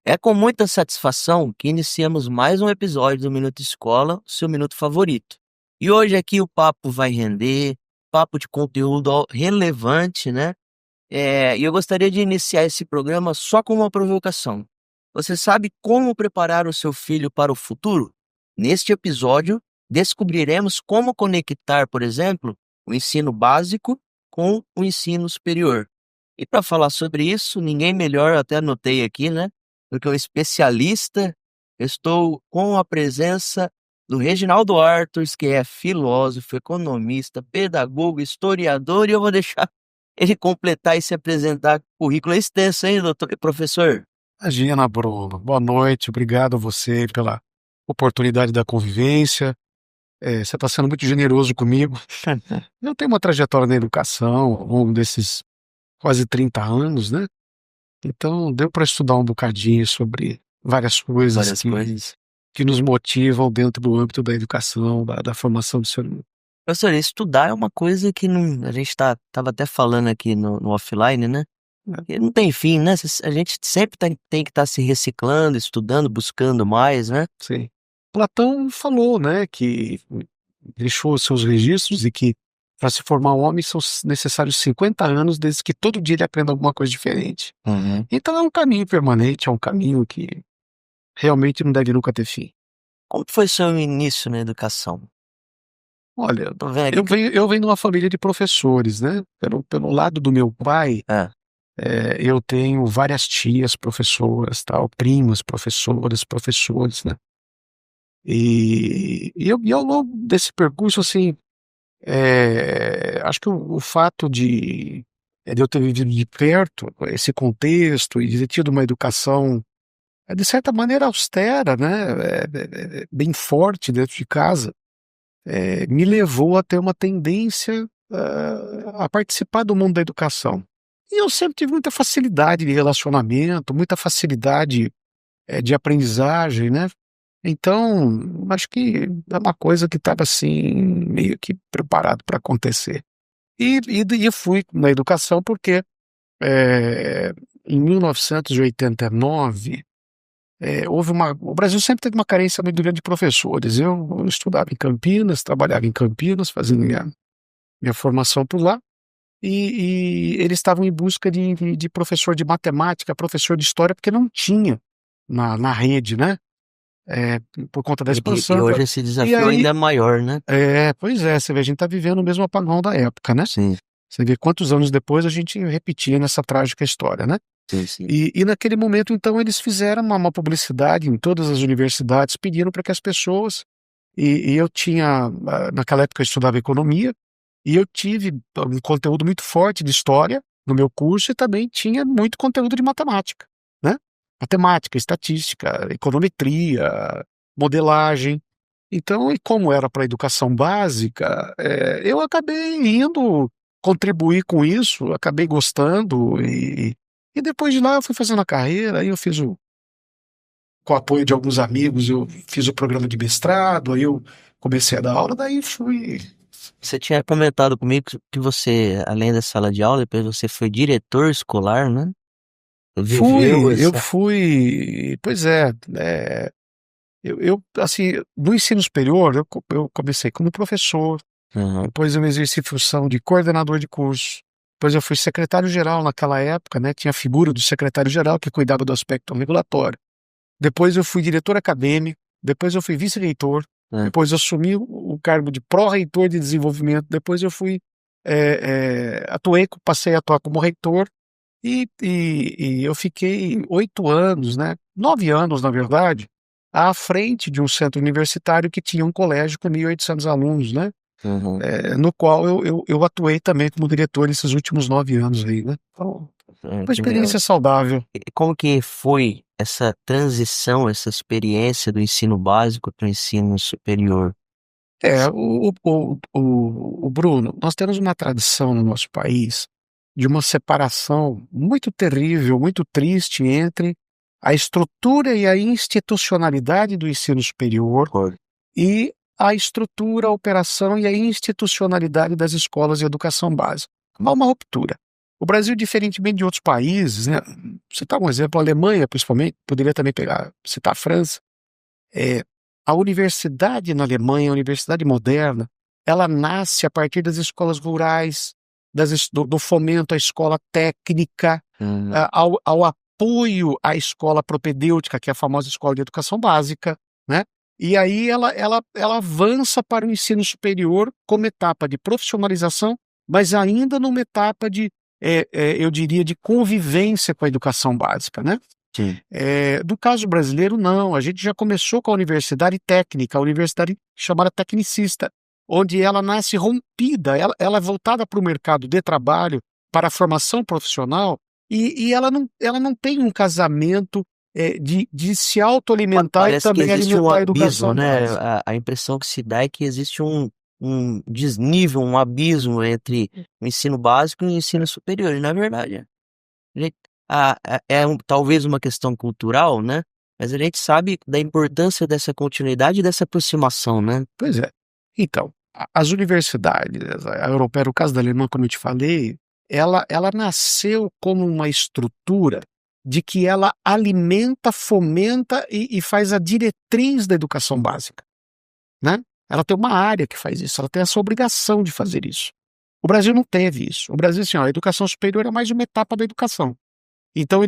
É com muita satisfação que iniciamos mais um episódio do Minuto Escola, seu minuto favorito. E hoje aqui o papo vai render, papo de conteúdo relevante, né? E eu gostaria de iniciar esse programa só com uma provocação. Você sabe como preparar o seu filho para o futuro? Neste episódio, descobriremos como conectar, por exemplo, o ensino básico com o ensino superior. E para falar sobre isso, ninguém melhor, eu até anotei aqui, né? Do que um especialista. Estou com a presença do Reginaldo Arturs, que é filósofo, economista, pedagogo, historiador, e eu vou deixar ele completar e se apresentar. Currículo é extenso, hein, doutor, professor? Imagina, Bruno. Boa noite, obrigado a você pela oportunidade da convivência. Você está sendo muito generoso comigo. Eu tenho uma trajetória na educação ao longo desses quase 30 anos, né? Então deu para estudar um bocadinho sobre várias coisas Várias coisas. que nos motivam dentro do âmbito da educação, da formação do ser humano. Professor, estudar é uma coisa que não, a gente tava até falando aqui no offline, né? Né? E não tem fim, né? A gente sempre tem que estar se reciclando, estudando, buscando mais, né? Sim. Platão falou, né, que deixou seus registros e que para se formar um homem são necessários 50 anos, desde que todo dia ele aprenda alguma coisa diferente. Uhum. Então é um caminho permanente, é um caminho que realmente não deve nunca ter fim. Como que foi seu início na educação? Olha, Tô vendo aqui eu venho de uma família de professores, né? Pelo lado do meu pai, ah, eu tenho várias tias professoras, tal, primas professoras, professores, né? E ao longo desse percurso, assim, acho que o fato de eu ter vivido de perto esse contexto e de ter tido uma educação, de certa maneira, austera, né, bem forte dentro de casa, me levou a ter uma tendência a participar do mundo da educação. E eu sempre tive muita facilidade de relacionamento, muita facilidade de aprendizagem, né? Então, acho que é uma coisa que estava assim, meio que preparado para acontecer. E fui na educação porque eh, em 1989 o Brasil sempre teve uma carência muito grande de professores. Eu estudava em Campinas, trabalhava em Campinas, fazendo minha formação por lá, e eles estavam em busca de professor de matemática, professor de história, porque não tinha na rede, né? É, por conta da e expansão. hoje esse E desafio aí, ainda é maior, né? pois é, você vê, a gente está vivendo o mesmo apagão da época, né? Sim, Você vê quantos anos depois a gente repetia nessa trágica história, né? sim, sim. E naquele momento, então, eles fizeram uma publicidade em todas as universidades, pedindo para que as pessoas. E eu tinha, naquela época eu estudava economia, e eu tive um conteúdo muito forte de história no meu curso e também tinha muito conteúdo de matemática, né? Matemática, estatística, econometria, modelagem. Então, e como era para educação básica, eu acabei indo contribuir com isso, acabei gostando e depois de lá eu fui fazendo a carreira, aí eu fiz com o apoio de alguns amigos, eu fiz o programa de mestrado, aí eu comecei a dar aula, daí fui. Você tinha comentado comigo que você, além da sala de aula, depois você foi diretor escolar, né? Viveu Eu essa. fui, pois assim, no ensino superior, eu comecei como professor, Uhum. depois eu exerci função de coordenador de curso, depois eu fui secretário-geral naquela época, né, tinha a figura do secretário-geral que cuidava do aspecto regulatório, depois eu fui diretor acadêmico, depois eu fui vice-reitor, É. depois eu assumi o cargo de pró-reitor de desenvolvimento, depois eu fui, passei a atuar como reitor, e eu fiquei 8 anos, né, 9 anos, na verdade, à frente de um centro universitário que tinha um colégio com 1.800 alunos, né, Uhum. no qual eu atuei também como diretor nesses últimos 9 anos aí, né. Então, É, uma que legal. experiência saudável. E como que foi essa transição, essa experiência do ensino básico para o ensino superior? O Bruno, nós temos uma tradição no nosso país de uma separação muito terrível, muito triste entre a estrutura e a institucionalidade do ensino superior Concordo. e a estrutura, a operação e a institucionalidade das escolas de educação básica. Há uma ruptura. O Brasil, diferentemente de outros países, né? Você tá um exemplo, a Alemanha, principalmente, poderia também citar a França. É, a universidade na Alemanha, a universidade moderna, ela nasce a partir das escolas rurais, do fomento à escola técnica, Uhum. ao apoio à escola propedêutica, que é a famosa escola de educação básica, né? E aí ela avança para o ensino superior como etapa de profissionalização, mas ainda numa etapa eu diria, de convivência com a educação básica, né? Sim. Do caso brasileiro, não. A gente já começou com a universidade técnica, a universidade chamada tecnicista, onde ela nasce rompida, ela é voltada para o mercado de trabalho, para a formação profissional, e ela não tem um casamento de se autoalimentar e Parece que também existe um alimentar a abismo, educação né? básica. A impressão que se dá é que existe um desnível, um abismo entre o ensino básico e o ensino superior. E, na verdade, a gente- talvez uma questão cultural, né? Mas a gente sabe da importância dessa continuidade e dessa aproximação, né? Pois é. Então, as universidades, a europeia, o caso da Alemanha, como eu te falei, ela nasceu como uma estrutura de que ela alimenta, fomenta e faz a diretriz da educação básica, né? Ela tem uma área que faz isso, ela tem essa obrigação de fazer isso. O Brasil não teve isso. O Brasil, assim, ó, a educação superior é mais uma etapa da educação. Então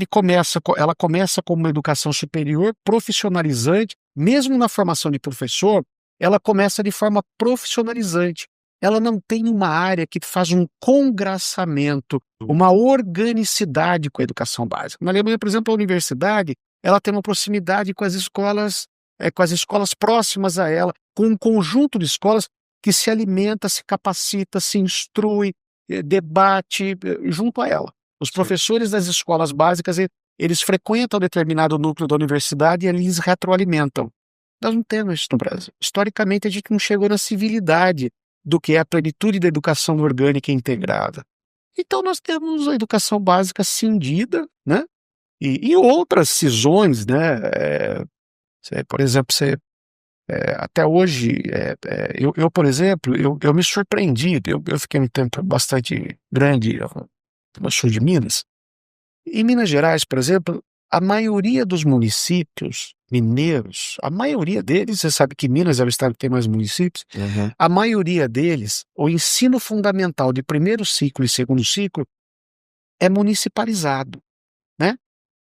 ela começa como uma educação superior, profissionalizante, mesmo na formação de professor, ela começa de forma profissionalizante. Ela não tem uma área que faz um congraçamento, uma organicidade com a educação básica. Na Alemanha, por exemplo, a universidade, ela tem uma proximidade com as escolas próximas a ela, com um conjunto de escolas que se alimenta, se capacita, se instrui, debate junto a ela. Os Sim. professores das escolas básicas, eles frequentam determinado núcleo da universidade e eles retroalimentam. Nós não temos isso no Brasil. Historicamente, a gente não chegou na civilidade do que é a plenitude da educação orgânica e integrada. Então, nós temos a educação básica cindida, né? E outras cisões, né? Por exemplo, até hoje, por exemplo, eu me surpreendi, eu fiquei um tempo bastante grande no sul de Minas. Em Minas Gerais, por exemplo, a maioria dos municípios mineiros, a maioria deles, você sabe que Minas é o estado que tem mais municípios, Uhum. a maioria deles, o ensino fundamental de primeiro ciclo e segundo ciclo é municipalizado, né?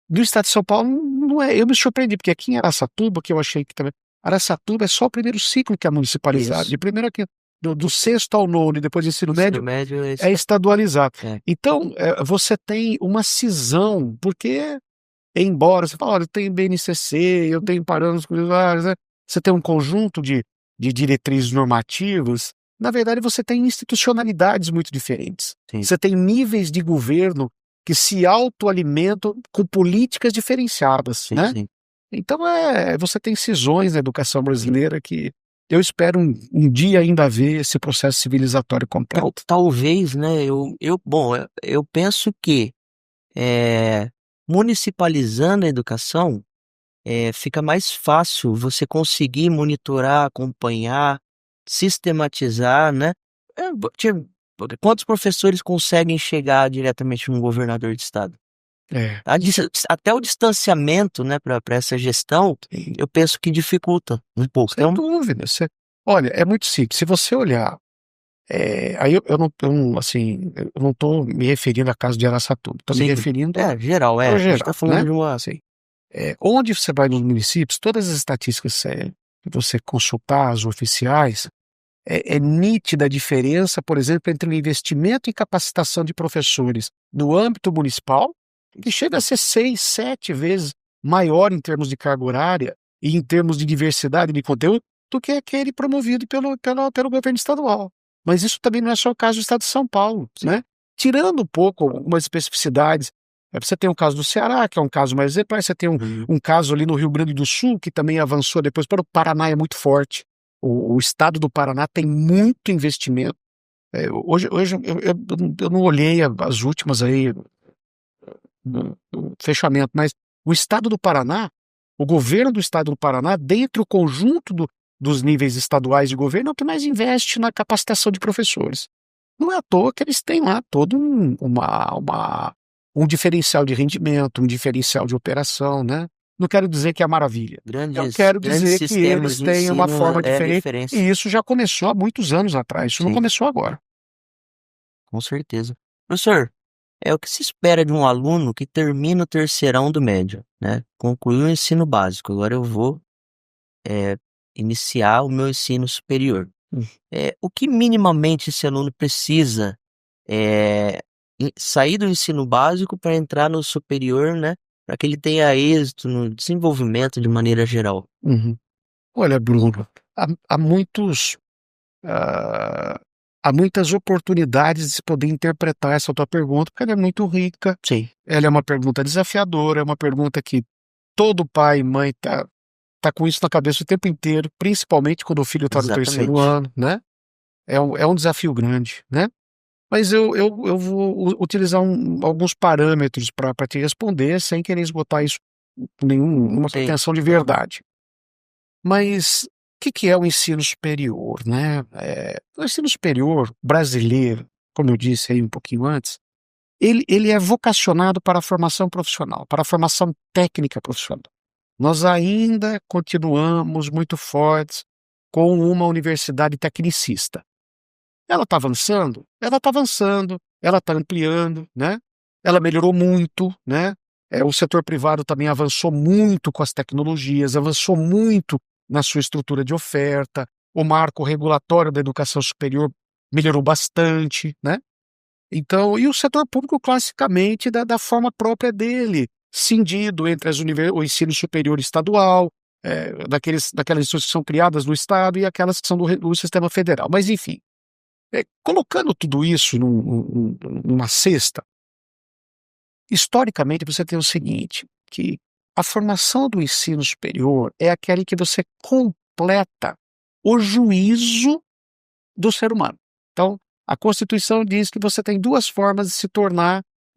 Do estado de São Paulo não é. Eu me surpreendi, porque aqui em Araçatuba, que eu achei que também, Araçatuba é só o primeiro ciclo que é municipalizado, Isso. de primeiro aqui, do sexto ao nono e depois do ensino Ensino médio, médio é é isso. estadualizado. É. Então, você tem uma cisão, porque, embora você fale, olha, eu tenho BNCC, eu tenho parâmetros curriculares, né? Você tem um conjunto de diretrizes normativas, na verdade você tem institucionalidades muito diferentes. Sim. Você tem níveis de governo que se autoalimentam com políticas diferenciadas, Sim, né? sim. Então, você tem cisões na educação brasileira que eu espero um dia ainda ver esse processo civilizatório completo. Talvez, né? Bom, eu penso que eh, municipalizando a educação, fica mais fácil você conseguir monitorar, acompanhar, sistematizar, né? Quantos professores conseguem chegar diretamente num governador de estado? É, Até o distanciamento, né, para essa gestão, sim. eu penso que dificulta um pouco. Sem Então, dúvida. Olha, é muito simples. Se você olhar, aí assim, eu não estou me referindo a caso de Araçatuba, estou me sim, referindo geral, ao a gente está geral, falando né? de uma. Assim, onde você vai nos municípios, todas as estatísticas que você consultar, as oficiais, é nítida a diferença, por exemplo, entre o investimento em capacitação de professores no âmbito municipal, que chega a ser 6, 7 vezes maior em termos de carga horária e em termos de diversidade de conteúdo, do que aquele promovido pelo governo estadual. Mas isso também não é só o caso do estado de São Paulo, né? Tirando um pouco algumas especificidades, você tem o caso do Ceará, que é um caso mais exemplar, você tem um caso ali no Rio Grande do Sul, que também avançou depois para o Paraná, é muito forte. O estado do Paraná tem muito investimento. Hoje eu não olhei as últimas aí do fechamento, mas o estado do Paraná, o governo do estado do Paraná, dentre o conjunto dos níveis estaduais de governo, é o que mais investe na capacitação de professores. Não é à toa que eles têm lá todo um diferencial de rendimento, um diferencial de operação, né? Não quero dizer que é maravilha. Eu quero Grandes dizer que sistemas eles de têm uma ensino forma é diferente, e referência. isso já começou há muitos anos atrás, isso não Sim, começou agora. com certeza. Professor, é o que se espera de um aluno que termina o terceirão do médio, né? Concluiu o ensino básico, agora eu vou eh, iniciar o meu ensino superior. Hum. O que minimamente esse aluno precisa sair do ensino básico para entrar no superior, né? Para que ele tenha êxito no desenvolvimento de maneira geral. Uhum. Olha, Bruno, há muitos, ah, há muitas oportunidades de se poder interpretar essa tua pergunta, porque ela é muito rica, Sim, ela é uma pergunta desafiadora, é uma pergunta que todo pai e mãe tá com isso na cabeça o tempo inteiro, principalmente quando o filho está no terceiro exatamente. ano, né? É um desafio grande, né? Mas eu vou utilizar alguns parâmetros para te responder, sem querer esgotar isso com nenhuma Sim, pretensão de verdade. Mas o que é o ensino superior, né? O ensino superior brasileiro, como eu disse aí um pouquinho antes, ele é vocacionado para a formação profissional, para a formação técnica profissional. Nós ainda continuamos muito fortes com uma universidade tecnicista. Ela está avançando? Ela está avançando, ela está ampliando, né? Ela melhorou muito, né? O setor privado também avançou muito com as tecnologias, avançou muito na sua estrutura de oferta, o marco regulatório da educação superior melhorou bastante, né? Então, e o setor público classicamente da forma própria dele, cindido entre o ensino superior estadual, daquelas instituições que são criadas no Estado e aquelas que são do sistema federal. Mas, enfim, colocando tudo isso numa cesta, historicamente você tem o seguinte, que a formação do ensino superior é aquela em que você completa o juízo do ser humano. Então, a Constituição diz que você tem duas formas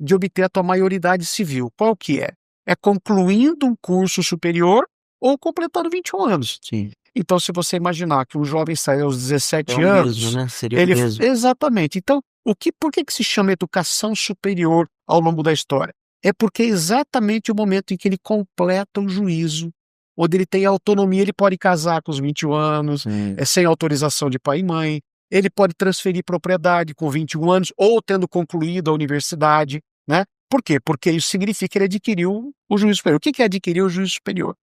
de obter a tua maioridade civil. Qual que é? É concluindo um curso superior ou completando 21 anos. sim. Então, se você imaginar que um jovem sai aos É 17 o mesmo, anos, né? Seria o mesmo. exatamente. Então, por que que se chama educação superior ao longo da história? É porque é exatamente o momento em que ele completa o juízo, onde ele tem autonomia, ele pode casar com os 21 anos, sem autorização de pai e mãe, ele pode transferir propriedade com 21 anos ou tendo concluído a universidade, né? Por quê? Porque isso significa que ele adquiriu o juízo superior. O que é adquirir o juízo superior?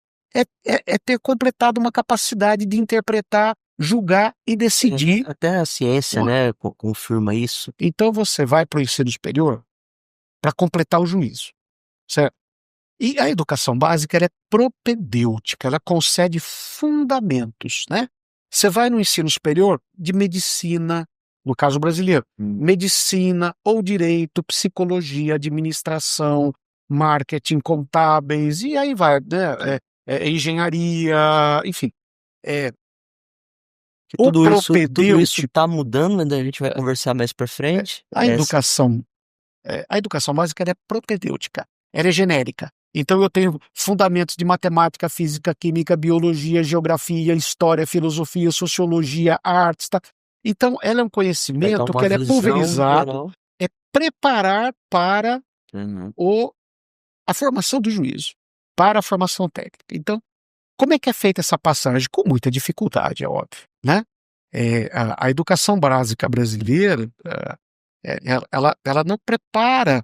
É ter completado uma capacidade de interpretar, julgar e decidir. Até a ciência, Uma- né, confirma isso. Então você vai para o ensino superior para completar o juízo, certo? E a educação básica ela é propedêutica, ela concede fundamentos, né? Você vai no ensino superior de medicina, no caso brasileiro, medicina ou direito, psicologia, administração, marketing, contábeis, e aí vai, né? Engenharia, enfim. É, Que o tudo isso propedêutico, tá mudando, né, a gente vai conversar mais pra frente. a educação, a educação básica ela é propedêutica, ela é genérica. Então eu tenho fundamentos de matemática, física, química, biologia, geografia, história, filosofia, sociologia, artes, tá? Então ela é um Vai dar conhecimento uma que ele é visão pulverizado, geral. é preparar para Uhum. a formação do juízo, para a formação técnica. Então, como é que é feita essa passagem? Com muita dificuldade, é óbvio, né? A educação básica brasileira, ela não prepara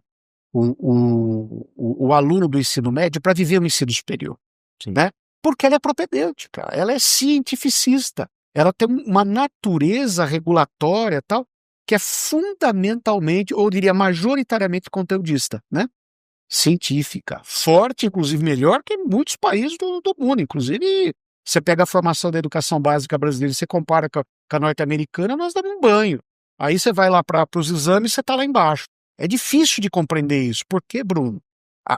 o aluno do ensino médio para viver o ensino superior, Sim. né? Porque ela é propedêutica, ela é cientificista, ela tem uma natureza regulatória tal, que é fundamentalmente, ou eu diria majoritariamente conteudista, né? Científica, forte, inclusive melhor que muitos países do mundo. Inclusive, você pega a formação da educação básica brasileira e você compara com a norte-americana, nós damos um banho. Aí você vai lá para os exames e você está lá embaixo. É difícil de compreender isso. Por quê, Bruno?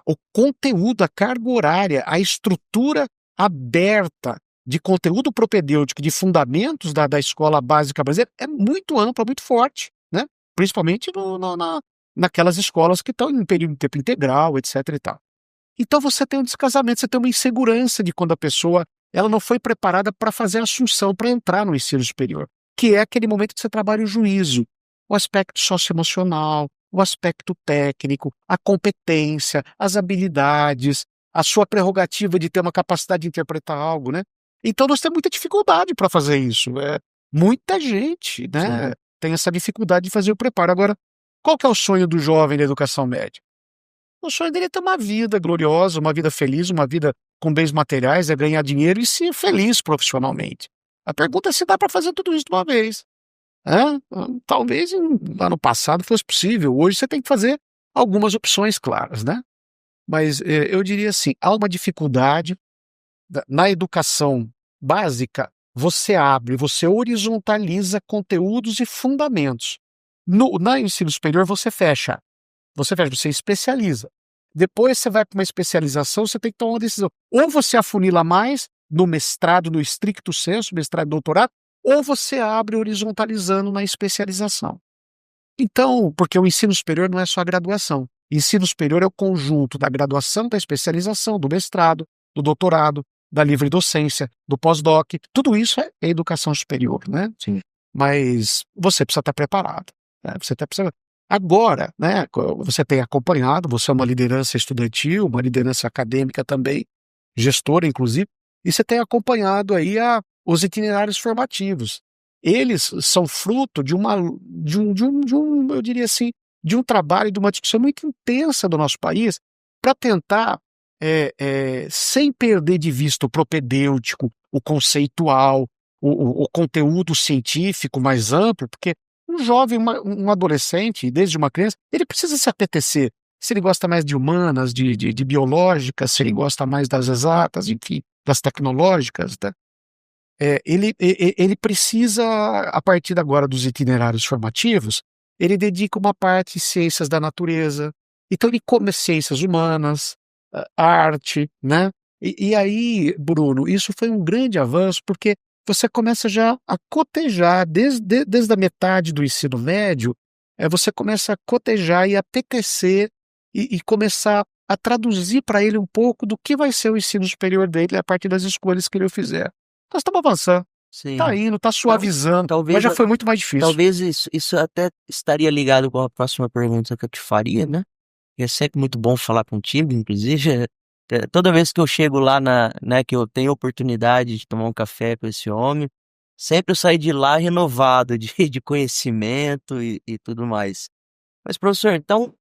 O conteúdo, a carga horária, a estrutura aberta de conteúdo propedêutico, de fundamentos da escola básica brasileira é muito ampla, muito forte, né? Principalmente naquelas escolas que estão em período de tempo integral, etc e tal. Então você tem um descasamento, você tem uma insegurança de quando a pessoa ela não foi preparada para fazer a assunção, para entrar no ensino superior, que é aquele momento que você trabalha o juízo. o aspecto socioemocional, o aspecto técnico, a competência, as habilidades, a sua prerrogativa de ter uma capacidade de interpretar algo, né? Então nós temos muita dificuldade para fazer isso. Muita gente, né, Sim, tem essa dificuldade de fazer o preparo. Agora, qual que é o sonho do jovem da educação média? O sonho dele é ter uma vida gloriosa, uma vida feliz, uma vida com bens materiais, é ganhar dinheiro e ser feliz profissionalmente. A pergunta é se dá para fazer tudo isso de uma vez. Talvez ano passado fosse possível, hoje você tem que fazer algumas opções claras, né? Mas eu diria assim, há uma dificuldade na educação básica, você abre, você horizontaliza conteúdos e fundamentos. No ensino superior, você especializa. Depois você vai para uma especialização, você tem que tomar uma decisão. Ou você afunila mais no mestrado, no estricto senso, mestrado e doutorado, ou você abre horizontalizando na especialização. Então, porque o ensino superior não é só a graduação. Ensino superior é o conjunto da graduação, da especialização, do mestrado, do doutorado, da livre docência, do pós-doc. Tudo isso é educação superior, né? sim. Mas você precisa estar preparado, né? Agora, né, você tem acompanhado, você é uma liderança estudantil, uma liderança acadêmica também, gestora inclusive, e você tem acompanhado aí os itinerários formativos. Eles são fruto eu diria assim, de um trabalho, de uma discussão muito intensa do nosso país para tentar, sem perder de vista o propedêutico, o conceitual, o conteúdo científico mais amplo, porque um jovem, um adolescente, desde uma criança, ele precisa se apetecer. Se ele gosta mais de humanas, de biológicas, se ele gosta mais das exatas, enfim, das tecnológicas, né? Ele precisa, a partir agora dos itinerários formativos, ele dedica uma parte em ciências da natureza, então ele come ciências humanas, arte, né? E aí, Bruno, isso foi um grande avanço, porque você começa já a cotejar, desde a metade do ensino médio, você começa a cotejar e a apetecer e começar a traduzir para ele um pouco do que vai ser o ensino superior dele a partir das escolhas que ele fizer. Nós estamos avançando, está Sim. indo, está suavizando, mas Talvez, já foi muito mais difícil. talvez isso até estaria ligado com a próxima pergunta que eu te faria, né? E é sempre muito bom falar contigo, inclusive. Toda vez que eu chego lá né, que eu tenho oportunidade de tomar um café com esse homem, sempre eu saio de lá renovado de conhecimento e tudo mais. Mas, professor, então,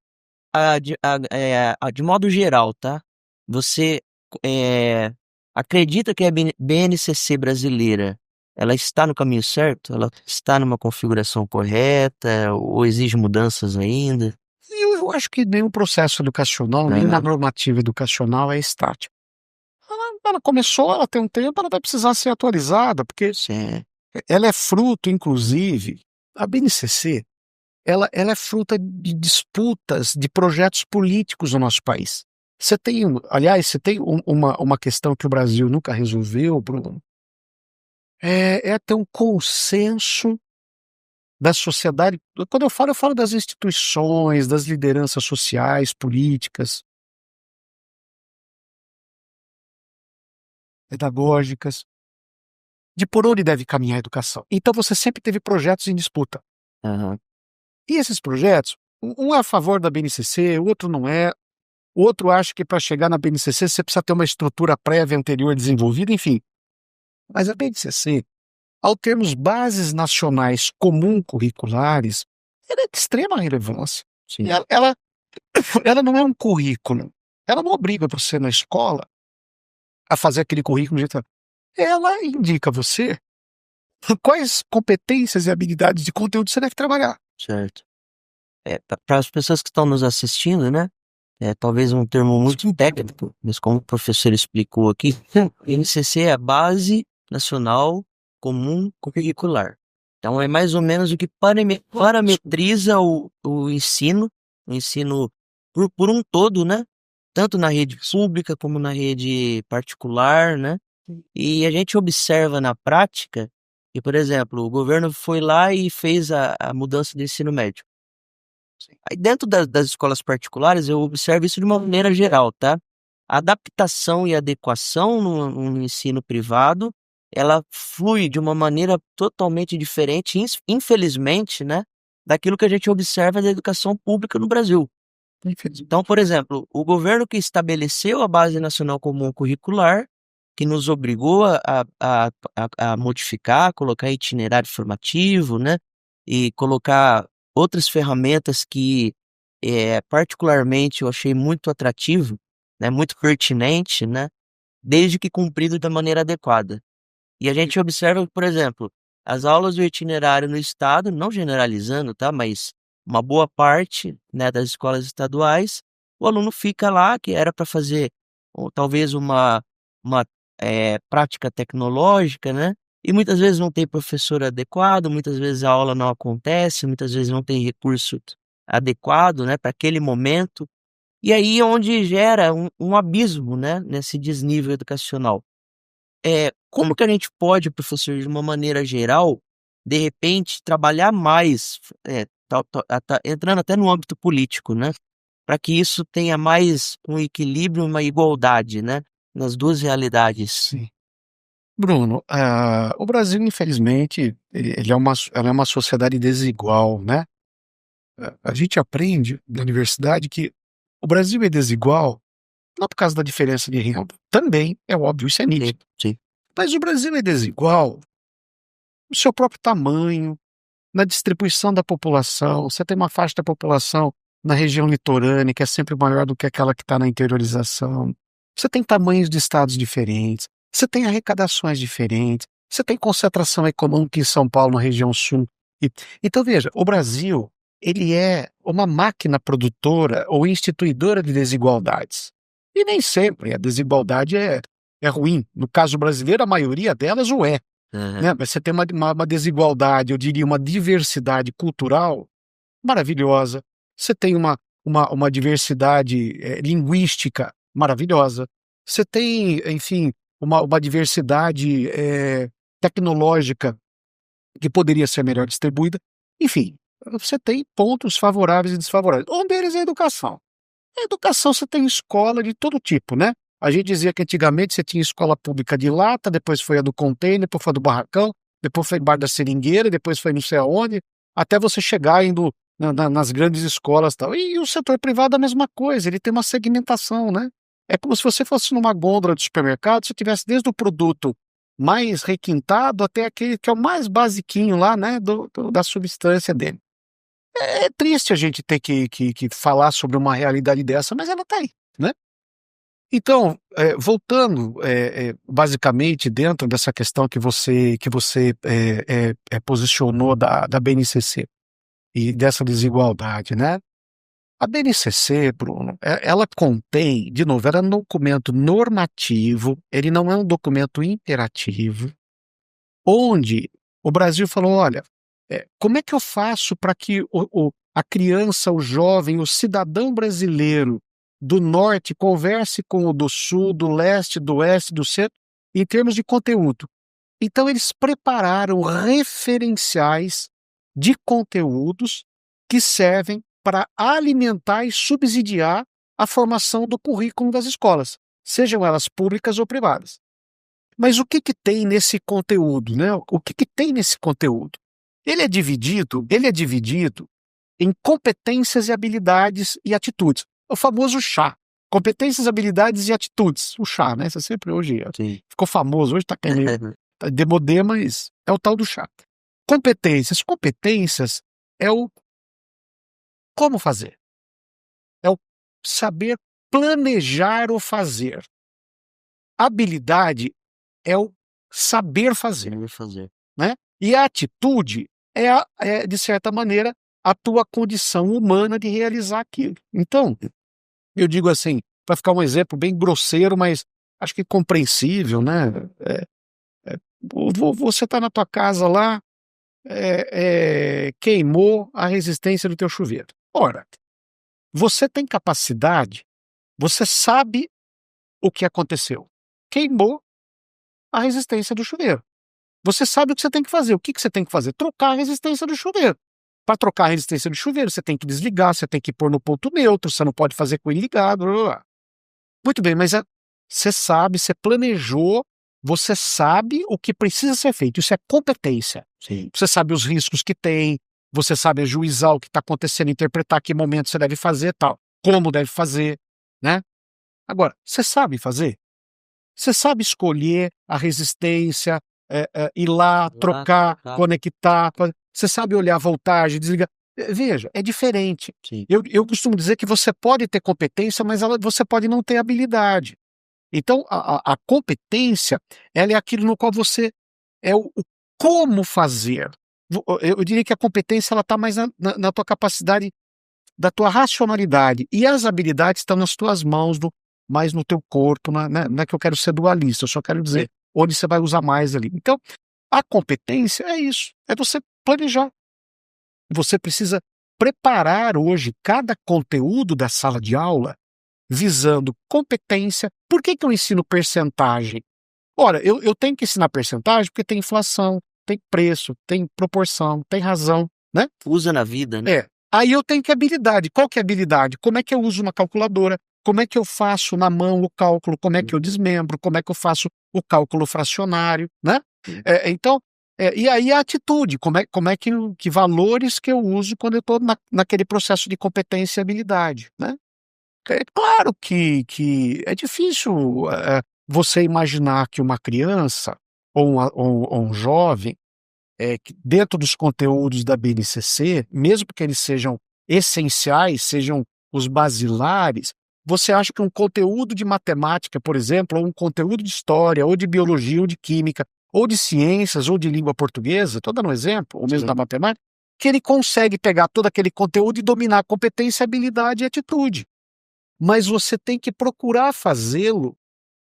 de modo geral, tá? Você é, acredita que a BNCC brasileira ela está no caminho certo? Ela está numa configuração correta ou exige mudanças ainda? E eu acho que nenhum processo educacional, nenhuma Aham. normativa educacional é estática. Ela começou, ela tem um tempo, ela vai precisar ser atualizada, porque Sim. ela é fruto, inclusive, a BNCC, ela é fruto de disputas, de projetos políticos no nosso país. Aliás, você tem uma questão que o Brasil nunca resolveu, Bruno, é ter um consenso da sociedade. Quando eu falo das instituições, das lideranças sociais, políticas, pedagógicas, de por onde deve caminhar a educação. Então você sempre teve projetos em disputa. Aham. E esses projetos, um é a favor da BNCC, o outro não é, o outro acha que para chegar na BNCC você precisa ter uma estrutura prévia anterior desenvolvida, enfim. Mas a BNCC, ao termos bases nacionais comum curriculares, ela é de extrema relevância. E Sim. ela não é um currículo. Ela não obriga você na escola a fazer aquele currículo. Ela indica a você quais competências e habilidades de conteúdo você deve trabalhar. Certo. Para as pessoas que estão nos assistindo, né? Talvez um termo muito técnico, mas como o professor explicou aqui, NCC é a Base Nacional Comum Curricular. Então é mais ou menos o que parametriza o ensino por um todo, né? Tanto na rede pública como na rede particular, né? E a gente observa na prática que, por exemplo, o governo foi lá e fez a mudança do ensino médio. Aí dentro das escolas particulares, eu observo isso de uma maneira geral, tá? A adaptação e adequação no ensino privado, ela flui de uma maneira totalmente diferente, infelizmente, né? daquilo que a gente observa da educação pública no Brasil. Então, por exemplo, o governo que estabeleceu a Base Nacional Comum Curricular, que nos obrigou a modificar, colocar itinerário formativo, né, e colocar outras ferramentas que, particularmente eu achei muito atrativo, né, muito pertinente, né, desde que cumprido da maneira adequada. E a gente observa, por exemplo, as aulas do itinerário no estado, não generalizando, tá, mas uma boa parte, né, das escolas estaduais, o aluno fica lá, que era para fazer ou talvez uma, prática tecnológica, né, e muitas vezes não tem professor adequado, muitas vezes a aula não acontece, muitas vezes não tem recurso adequado, né, para aquele momento, e aí é onde gera um abismo, né, nesse desnível educacional. Como que a gente pode, professor, de uma maneira geral, de repente, trabalhar mais, entrando até no âmbito político, né, para que isso tenha mais um equilíbrio, uma igualdade, né, nas 2 realidades. Sim. Bruno, o Brasil, infelizmente, ela é uma sociedade desigual, né? A gente aprende na universidade que o Brasil é desigual não por causa da diferença de renda. Também, é óbvio, isso é Sim, nítido. sim. Mas o Brasil é desigual no seu próprio tamanho, na distribuição da população. Você tem uma faixa da população na região litorânea que é sempre maior do que aquela que está na interiorização. Você tem tamanhos de estados diferentes. Você tem arrecadações diferentes. Você tem concentração econômica em São Paulo, na região sul. Então, veja, o Brasil, ele é uma máquina produtora ou instituidora de desigualdades. E nem sempre a desigualdade é ruim. No caso brasileiro, a maioria delas o é. Aham. Né? Mas você tem uma desigualdade, eu diria uma diversidade cultural maravilhosa. Você tem uma diversidade linguística maravilhosa. Você tem, enfim, uma diversidade tecnológica que poderia ser melhor distribuída. Enfim, você tem pontos favoráveis e desfavoráveis. Um deles é a educação. A educação você tem escola de todo tipo, né? A gente dizia que antigamente você tinha escola pública de lata, depois foi a do container, depois foi a do barracão, depois foi embaixo da seringueira, depois foi não sei aonde, até você chegar indo nas grandes escolas e tal. E o setor privado é a mesma coisa, ele tem uma segmentação, né? É como se você fosse numa gôndola de supermercado, você tivesse desde o produto mais requintado até aquele que é o mais basiquinho lá, né, da substância dele. É triste a gente ter que falar sobre uma realidade dessa, mas ela está aí, né? Então, voltando, basicamente dentro dessa questão que você posicionou da BNCC e dessa desigualdade, né? A BNCC, Bruno, ela contém, de novo, ela é um documento normativo, ele não é um documento imperativo, onde o Brasil falou, olha, como é que eu faço para que a criança, o jovem, o cidadão brasileiro do norte converse com o do sul, do leste, do oeste, do centro, em termos de conteúdo? Então eles prepararam referenciais de conteúdos que servem para alimentar e subsidiar a formação do currículo das escolas, sejam elas públicas ou privadas. Mas o que tem nesse conteúdo, né? O que tem nesse conteúdo? Ele é dividido em competências e habilidades e atitudes. O famoso chá. Competências, habilidades e atitudes. O chá, né? Você sempre hoje Sim. ficou famoso, hoje está caindo demodê, mas é o tal do chá. Competências é o como fazer. É o saber planejar o fazer. Habilidade é o saber fazer, Saber fazer. né? E a atitude é, de certa maneira, a tua condição humana de realizar aquilo. Então, eu digo assim, para ficar um exemplo bem grosseiro, mas acho que compreensível, né? Você está na tua casa lá, queimou a resistência do teu chuveiro. Ora, você tem capacidade, você sabe o que aconteceu. Queimou a resistência do chuveiro. Você sabe o que você tem que fazer. O que você tem que fazer? Trocar a resistência do chuveiro. Para trocar a resistência do chuveiro, você tem que desligar, você tem que pôr no ponto neutro, você não pode fazer com ele ligado. Blá, blá, blá. Muito bem, mas você sabe, você planejou, você sabe o que precisa ser feito. Isso é competência. Sim. Você sabe os riscos que tem, você sabe ajuizar o que está acontecendo, interpretar que momento você deve fazer, tal, como deve fazer, né? Agora, você sabe fazer? Você sabe escolher a resistência, ir lá, trocar, conectar, você sabe olhar a voltagem, desligar. Veja, é diferente. Sim. Eu costumo dizer que você pode ter competência, mas você pode não ter habilidade. Então, a competência, ela é aquilo no qual você é o como fazer. Eu diria que a competência ela está mais na tua capacidade, da tua racionalidade, e as habilidades estão nas tuas mãos, mais no teu corpo, não é que eu quero ser dualista, eu só quero dizer onde você vai usar mais ali. Então, a competência é isso, é você planejar. Você precisa preparar hoje cada conteúdo da sala de aula visando competência. Por que eu ensino percentagem? Ora, eu tenho que ensinar percentagem porque tem inflação, tem preço, tem proporção, tem razão, né? Usa na vida, né? Aí eu tenho que habilidade. Qual que é a habilidade? Como é que eu uso uma calculadora? Como é que eu faço na mão o cálculo? Como é que eu desmembro? Como é que eu faço o cálculo fracionário, né? Então, e aí a atitude, como é que valores que eu uso quando eu estou naquele processo de competência e habilidade, né? É claro que é difícil você imaginar que uma criança ou um jovem, que dentro dos conteúdos da BNCC, mesmo que eles sejam essenciais, sejam os basilares, você acha que um conteúdo de matemática, por exemplo, ou um conteúdo de história, ou de biologia, ou de química, ou de ciências, ou de língua portuguesa, estou dando um exemplo, ou mesmo da matemática, que ele consegue pegar todo aquele conteúdo e dominar a competência, habilidade e atitude. Mas você tem que procurar fazê-lo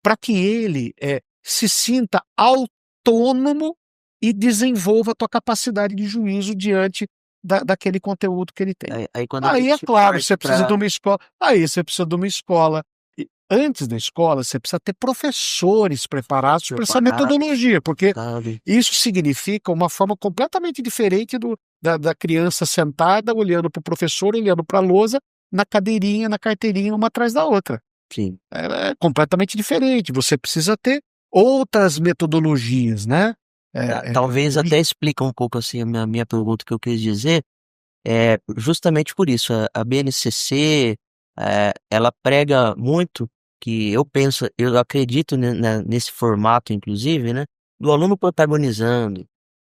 para que ele se sinta autônomo e desenvolva a tua capacidade de juízo diante daquele conteúdo que ele tem. Aí é claro, você precisa de uma escola. Aí você precisa de uma escola. E antes da escola, você precisa ter professores preparados para essa metodologia, porque isso significa uma forma completamente diferente da criança sentada, olhando para o professor, olhando para a lousa, na cadeirinha, na carteirinha, uma atrás da outra. Sim. É completamente diferente. Você precisa ter outras metodologias, né? Talvez até explica um pouco assim a minha pergunta que eu quis dizer. Justamente por isso, a BNCC, ela prega muito que eu acredito nesse formato, inclusive, né? Do aluno protagonizando,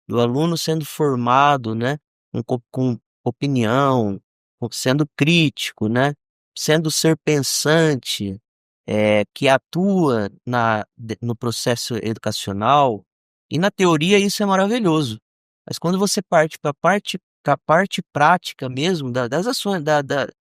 do aluno sendo formado, né? Com opinião, sendo crítico, né? Sendo ser pensante, que atua no processo educacional, e na teoria isso é maravilhoso. Mas quando você parte para a parte prática mesmo das ações,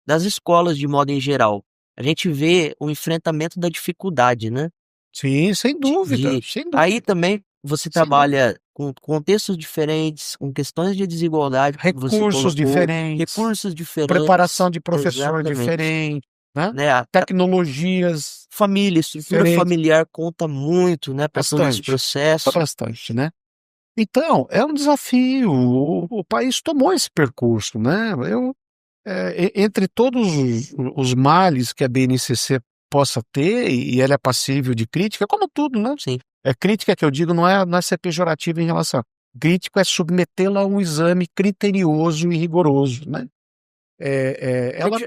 das escolas de modo em geral, a gente vê o enfrentamento da dificuldade, né? Sim, sem dúvida, sem dúvida. Aí também você trabalha com contextos diferentes, com questões de desigualdade, recursos diferentes, preparação de professor diferente, né? Tecnologias, família, estrutura familiar conta muito, né, para todo esse processo. Bastante, né? Então, é um desafio. O país tomou esse percurso, né? Entre todos os males que a BNCC possa ter, e ela é passível de crítica, como tudo, né? Sim. Crítica que eu digo não é ser pejorativo em relação. Crítico é submetê-la a um exame criterioso e rigoroso, né? Ela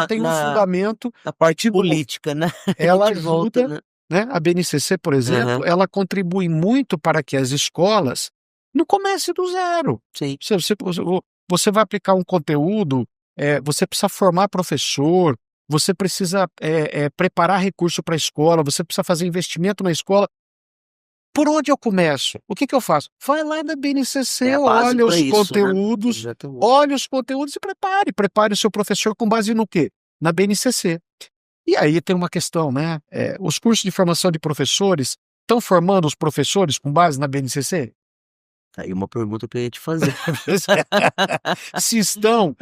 tem um fundamento. Na parte política, né? Ela ajuda, né? A BNCC, por exemplo, ela contribui muito para que as escolas não comecem do zero. Sim. Você vai aplicar um conteúdo, você precisa formar professor, você precisa preparar recurso para a escola, você precisa fazer investimento na escola. Por onde eu começo? O que eu faço? Vai lá na BNCC, olha os conteúdos, né? Olha os conteúdos e prepare o seu professor com base no quê? Na BNCC. E aí tem uma questão, né? Os cursos de formação de professores estão formando os professores com base na BNCC? Aí uma pergunta que eu ia te fazer. Se estão,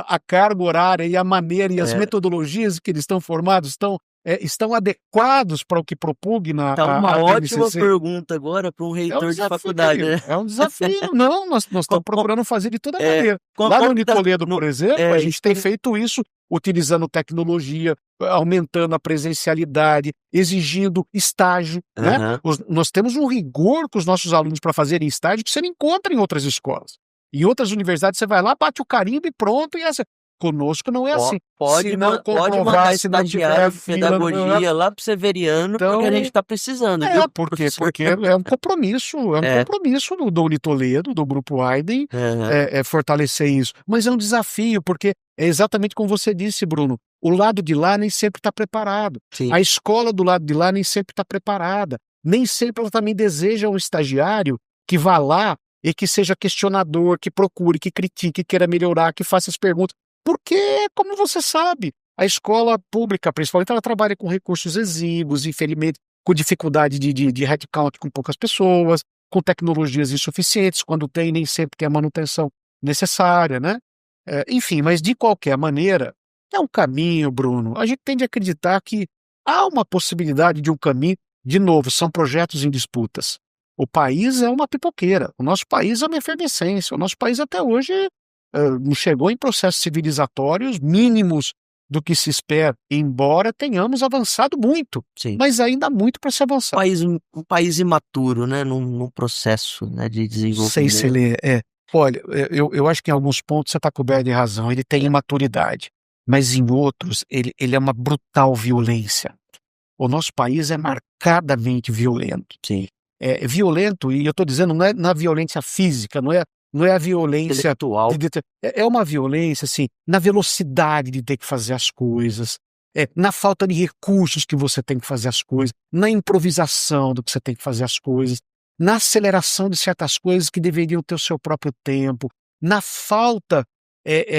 a carga horária e a maneira e as metodologias que eles estão formados estão estão adequados para o que propugna Tá uma a ótima BNCC? pergunta agora para um É um reitor de faculdade, desafio, né. é um desafio. Não, nós Co estamos co procurando fazer de toda é, maneira. co Lá no como que tá Unitoledo, no por exemplo, a gente isso tem que eu feito isso utilizando tecnologia, aumentando a presencialidade, exigindo estágio, né. aham. Nós temos um rigor com os nossos alunos para fazerem estágio que você não encontra em outras escolas. Em outras universidades você vai lá, bate o carimbo e pronto, e essa conosco não é assim. Se não Pode mandar comprovar, se não tiver estagiário de fila, pedagogia lá para o Severiano, porque a gente então está precisando, viu, professor. porque é um É, compromisso do Unitoledo, do Grupo Aiden, aham, fortalecer isso. Mas é um desafio, porque é exatamente como você disse, Bruno, o lado de lá nem sempre está preparado. sim. A escola do lado de lá nem sempre está preparada. Nem sempre ela também deseja um estagiário que vá lá e que seja questionador, que procure, que critique, que queira melhorar, que faça as perguntas. Porque, como você sabe, a escola pública, principalmente, ela trabalha com recursos exíguos, infelizmente, com dificuldade de headcount com poucas pessoas, com tecnologias insuficientes, quando tem, nem sempre tem a manutenção necessária, né? Enfim, mas de qualquer maneira, é um caminho, Bruno. A gente tende a acreditar que há uma possibilidade de um caminho. De novo, são projetos em disputas. O país é uma pipoqueira, o nosso país é uma efervescência, o nosso país até hoje não chegou em processos civilizatórios mínimos do que se espera, embora tenhamos avançado muito, Sim. mas ainda há muito para se avançar. Um país imaturo, né, num processo, né, de Sei se desenvolvimento. ele olha, eu acho que em alguns pontos você está coberto de razão, ele tem imaturidade, mas em outros ele é uma brutal violência. O nosso país é marcadamente violento. Sim. É violento, e eu estou dizendo, não é na violência física, não é a violência Intelectual. é uma violência, assim, na velocidade de ter que fazer as coisas, na falta de recursos que você tem que fazer as coisas, na improvisação do que você tem que fazer as coisas, na aceleração de certas coisas que deveriam ter o seu próprio tempo, na falta,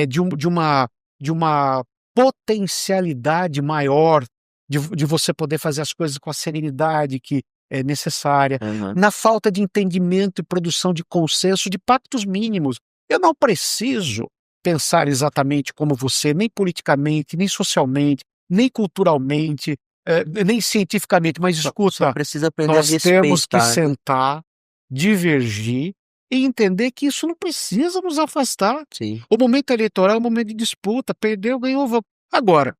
de uma potencialidade maior de você poder fazer as coisas com a serenidade que é necessária, Aham. na falta de entendimento e produção de consenso, de pactos mínimos. Eu não preciso pensar exatamente como você, nem politicamente, nem socialmente, nem culturalmente, nem cientificamente, mas Só escuta, precisa aprender a nós temos que respeitar, né. sentar, divergir e entender que isso não precisa nos afastar. Sim. O momento eleitoral é um momento de disputa, perdeu, ganhou, vamos. Agora,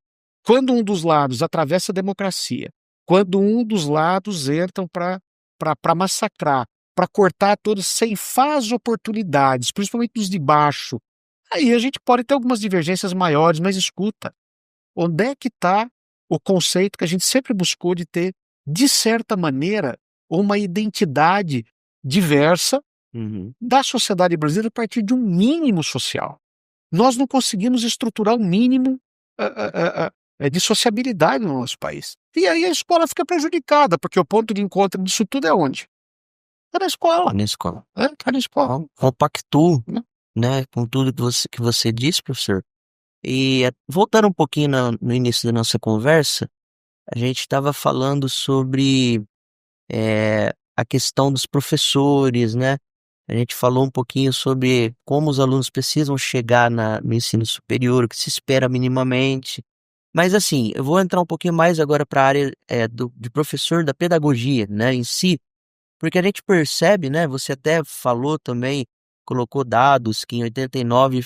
quando um dos lados atravessa a democracia, quando um dos lados entram para massacrar, para cortar todos, ceifar as oportunidades, principalmente dos de baixo, aí a gente pode ter algumas divergências maiores, mas escuta, onde é que está o conceito que a gente sempre buscou de ter, de certa maneira, uma identidade diversa Uhum. da sociedade brasileira a partir de um mínimo social? Nós não conseguimos estruturar um mínimo de sociabilidade no nosso país. E aí a escola fica prejudicada, porque o ponto de encontro disso tudo é onde? É na escola, Na escola. é na escola, Compactuo, né. né, com tudo que você disse, professor. E, voltando um pouquinho no início da nossa conversa, a gente estava falando sobre, a questão dos professores, né. A gente falou um pouquinho sobre como os alunos precisam chegar no ensino superior, o que se espera minimamente. Mas, assim, eu vou entrar um pouquinho mais agora para a área, de professor da pedagogia, né, em si, porque a gente percebe, né, você até falou também, colocou dados que em 89,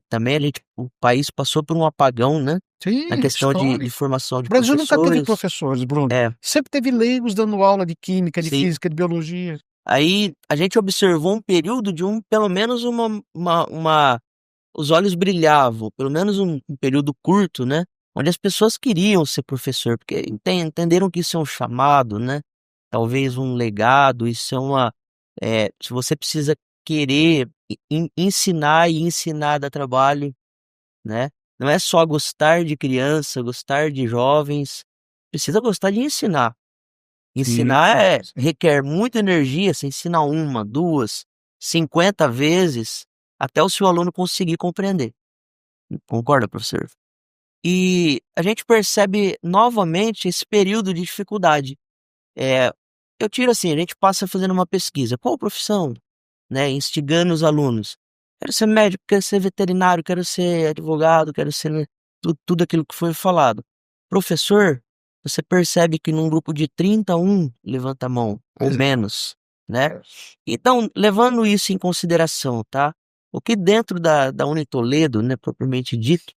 também o país passou por um apagão, né, na Sim, questão de histórico. formação de O Brasil nunca teve professores. professores, Bruno. É, Sempre teve leigos dando aula de química, de sim. física, de biologia. Aí a gente observou um período de pelo menos uma os olhos brilhavam, pelo menos um período curto, né, onde as pessoas queriam ser professor, porque entenderam que isso é um chamado, né, talvez um legado, isso é se você precisa querer ensinar e ensinar dá trabalho, né, não é só gostar de criança, gostar de jovens, precisa gostar de ensinar. Sim, Ensinar requer muita energia, você ensina 1, 2, 50 vezes, até o seu aluno conseguir compreender. Concorda, professor? E a gente percebe novamente esse período de dificuldade. Eh, eu tiro assim, a gente passa fazendo uma pesquisa, qual profissão, né, instigando os alunos. Quero ser médico, quero ser veterinário, quero ser advogado, quero ser, né, tudo aquilo que foi falado. Professor, você percebe que num grupo de 30, levanta a mão, ou menos, né? Então, levando isso em consideração, tá? O que dentro da Unitoledo, né, propriamente dito,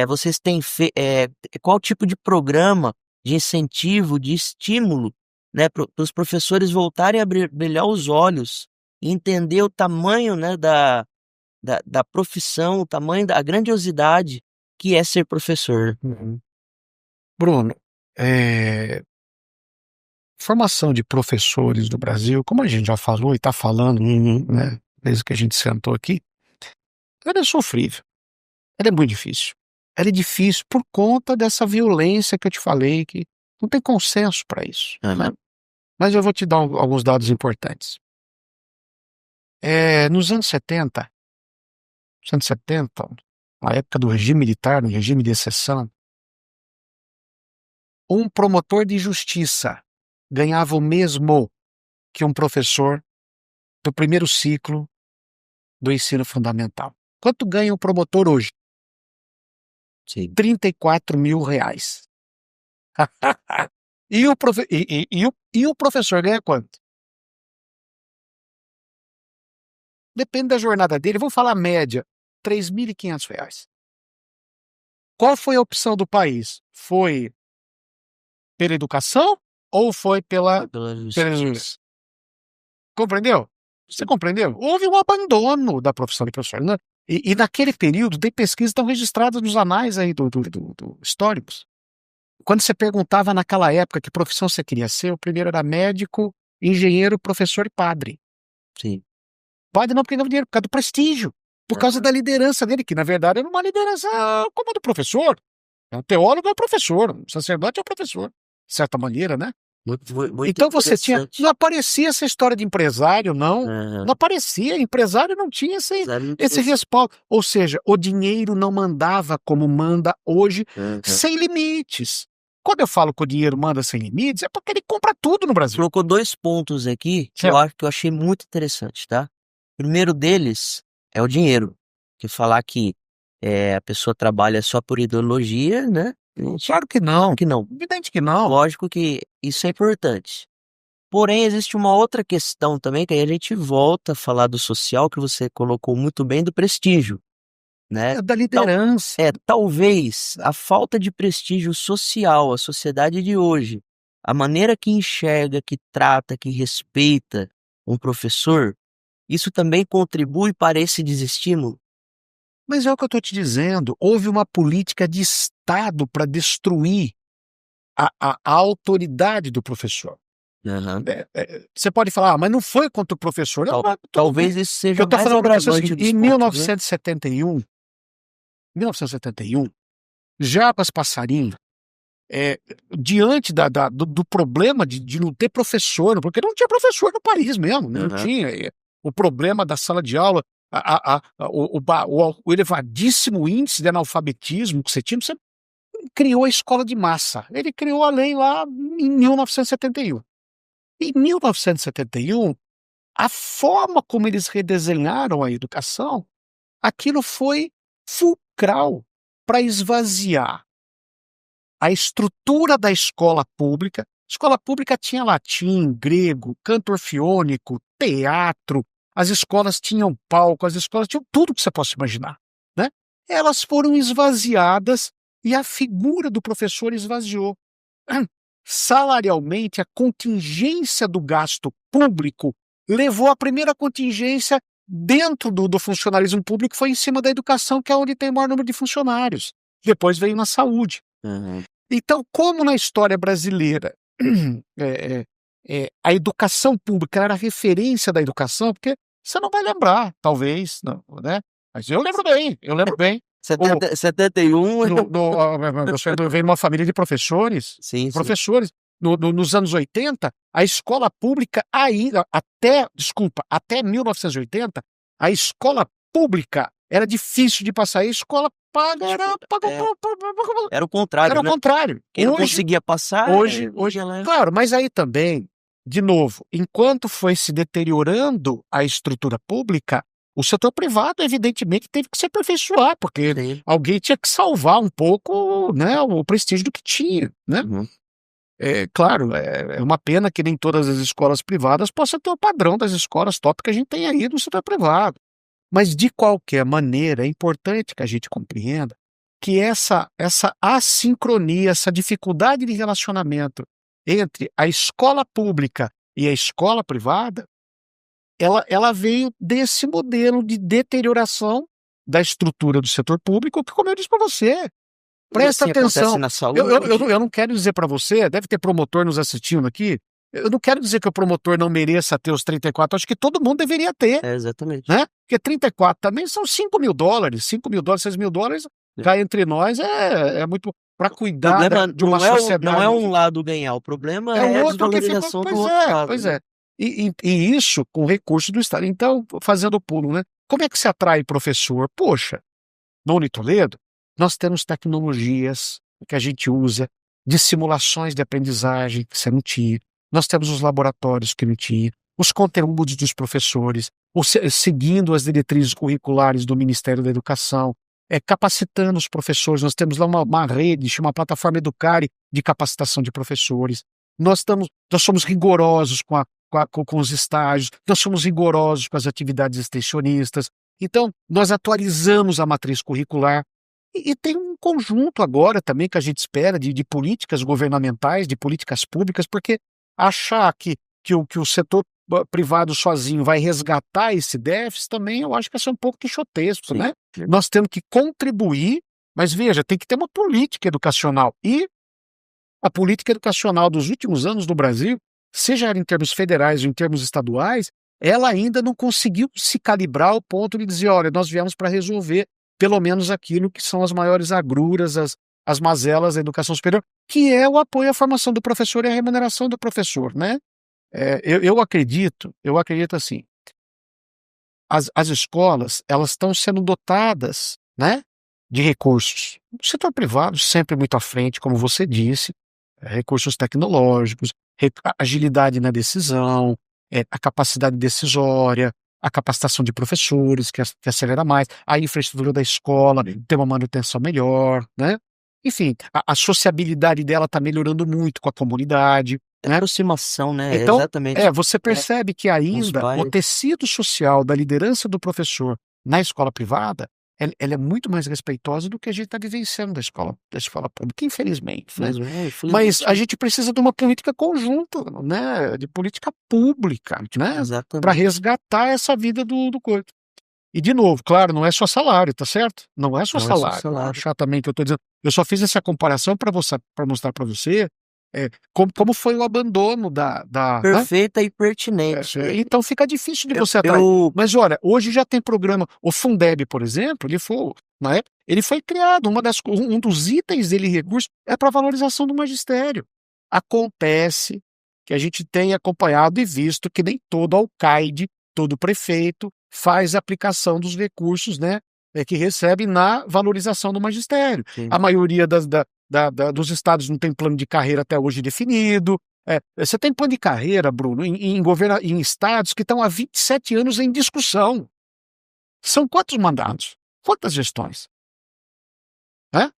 vocês têm qual tipo de programa de incentivo, de estímulo, né, para os professores voltarem a brilhar os olhos e entender o tamanho, né, da profissão, o tamanho da grandiosidade que é ser professor. Uhum. Bruno, formação de professores do Brasil, como a gente já falou e está falando, né, desde que a gente sentou aqui, ela é sofrível, ela é muito difícil. Ela é difícil por conta dessa violência que eu te falei, que não tem consenso para isso, né? Mas eu vou te dar alguns dados importantes. Nos anos 70, na época do regime militar, no regime de exceção, um promotor de justiça ganhava o mesmo que um professor do primeiro ciclo do ensino fundamental. Quanto ganha um promotor hoje? Sim. R$ 34.000. E o professor ganha quanto? Depende da jornada dele, vamos falar média, R$ 3.500. Qual foi a opção do país? Foi pela educação ou foi pela justiça? Compreendeu? Você compreendeu? Houve um abandono da profissão de professor, né? E naquele período, tem pesquisas que estão registradas nos anais aí do históricos. Quando você perguntava naquela época que profissão você queria ser, o primeiro era médico, engenheiro, professor e padre. Sim. Padre não porque ganhava dinheiro, por causa do prestígio, por causa da liderança dele, que na verdade era uma liderança como a do professor. Um teólogo é o professor, um sacerdote é o professor, de certa maneira, né? Muito Então você tinha. interessante. Não aparecia essa história de empresário, não. Aham. Não aparecia. Empresário não tinha esse Esse- respaldo. Ou seja, o dinheiro não mandava como manda hoje, Aham. sem limites. Quando eu falo que o dinheiro manda sem limites, é porque ele compra tudo no Brasil. Colocou 2 pontos aqui que eu achei muito interessante, tá? O primeiro deles é o dinheiro, que falar que a pessoa trabalha só por ideologia, né? Claro que não. Que não. Evidente que não. Lógico que isso é importante. Porém, existe uma outra questão também, que aí a gente volta a falar do social, que você colocou muito bem, do prestígio, né? É da liderança. Talvez a falta de prestígio social, a sociedade de hoje, a maneira que enxerga, que trata, que respeita um professor, isso também contribui para esse desestímulo? Mas é o que eu estou te dizendo. Houve uma política de Estado para destruir a autoridade do professor. Aham. Você pode falar, mas não foi contra o professor. Não, mas tudo Talvez bem. isso seja Eu estou mais falando para você relevante assim, dos em pontos, né? 1971, Jarbas Passarinho, diante do problema de não ter professor, porque não tinha professor no país mesmo, não Aham. tinha. O problema da sala de aula, o elevadíssimo índice de analfabetismo que você tinha, você criou a escola de massa. Ele criou a lei lá em 1971. Em 1971, a forma como eles redesenharam a educação, aquilo foi fulcral para esvaziar a estrutura da escola pública. A escola pública tinha latim, grego, canto orfeônico, teatro, as escolas tinham palco, as escolas tinham tudo que você possa imaginar, né? Elas foram esvaziadas e a figura do professor esvaziou. Salarialmente, a contingência do gasto público levou a primeira contingência dentro do funcionalismo público, foi em cima da educação, que é onde tem o maior número de funcionários. Depois veio na saúde. Aham. Então, como na história brasileira a educação pública era a referência da educação, porque você não vai lembrar, talvez, não, né? Mas eu lembro bem. 71. Eu venho de uma família de professores. Sim, sim. Professores. Nos anos 80, a escola pública ainda, até 1980, a escola pública era difícil de passar. A escola paga era Era o contrário, era o né? contrário. Quem não Hoje, conseguia passar, hoje, ela... claro, mas aí também, de novo, enquanto foi se deteriorando a estrutura pública, o setor privado, evidentemente, teve que se aperfeiçoar, porque Sim. alguém tinha que salvar um pouco, né, o prestígio do que tinha, né? Uhum. Claro, é uma pena que nem todas as escolas privadas possam ter o padrão das escolas top que a gente tem aí no setor privado. Mas, de qualquer maneira, é importante que a gente compreenda que essa assincronia, essa dificuldade de relacionamento entre a escola pública e a escola privada, ela veio desse modelo de deterioração da estrutura do setor público que, como eu disse para você, E presta assim acontece atenção, na eu saúde. não quero dizer para você, deve ter promotor nos assistindo aqui, eu não quero dizer que o promotor não mereça ter os 34, acho que todo mundo deveria ter, É, exatamente. né, porque 34 também são $5.000, $5.000, $6.000, É. cá entre nós é muito para O cuidar problema de uma não é sociedade. um lado ganhar, o problema É o é a outro que ficou, desvalorização do outro lado, pois né. é. E isso com recurso do Estado. Então, fazendo o pulo, né, como é que se atrai professor? Poxa, no Unitoledo, nós temos tecnologias que a gente usa de simulações de aprendizagem que você não tinha, nós temos os laboratórios que não tinha, os conteúdos dos professores, seguindo as diretrizes curriculares do Ministério da Educação, capacitando os professores, nós temos lá uma rede, chama Plataforma Educare, de capacitação de professores. Nós somos rigorosos com os estágios, nós somos rigorosos com as atividades extensionistas, então, nós atualizamos a matriz curricular e tem um conjunto agora também que a gente espera de políticas governamentais, de políticas públicas, porque achar que o setor privado sozinho vai resgatar esse déficit também eu acho que é um pouco quixotesco, Sim, né? sim. Nós temos que contribuir, mas veja, tem que ter uma política educacional. E a política educacional dos últimos anos no Brasil, seja em termos federais ou em termos estaduais, ela ainda não conseguiu se calibrar ao ponto de dizer: olha, nós viemos para resolver pelo menos aquilo que são as maiores agruras, as mazelas da educação superior, que é o apoio à formação do professor e a remuneração do professor, né? Eu acredito assim, as escolas, elas estão sendo dotadas, né, de recursos. O setor privado sempre muito à frente, como você disse, recursos tecnológicos, agilidade na decisão, a capacidade decisória, a capacitação de professores, que acelera mais, a infraestrutura da escola tem uma manutenção melhor, né? Enfim, a sociabilidade dela está melhorando muito com a comunidade, É né? aproximação, né, Então, exatamente. você É, percebe que com os ainda o pais. tecido social da liderança do professor na escola privada, ela é muito mais respeitosa do que a gente está vivenciando da escola pública, infelizmente, né. Mas a Infelizmente, gente precisa de uma política conjunta, né, de política pública, né, para exatamente. resgatar essa vida do coisa. E de novo, claro, não é só salário, tá certo? Não é só Não é só salário, não salário. achar também que eu estou dizendo, eu só fiz essa comparação para mostrar para você, como foi o abandono né. Perfeita e pertinente. Então fica difícil de Eu você atrair. eu Mas olha, hoje já tem programa, o Fundeb, por exemplo, na época, ele foi criado, um dos itens dele recurso é para valorização do magistério. Acontece que a gente tem acompanhado e visto que nem todo alcaide, todo prefeito faz aplicação dos recursos, né, que recebe na valorização do magistério. sim. A maioria dos estados não tem plano de carreira até hoje definido. Você tem plano de carreira, Bruno, em estados que estão há 27 anos em discussão. São quantos mandatos? Quantas gestões? Né?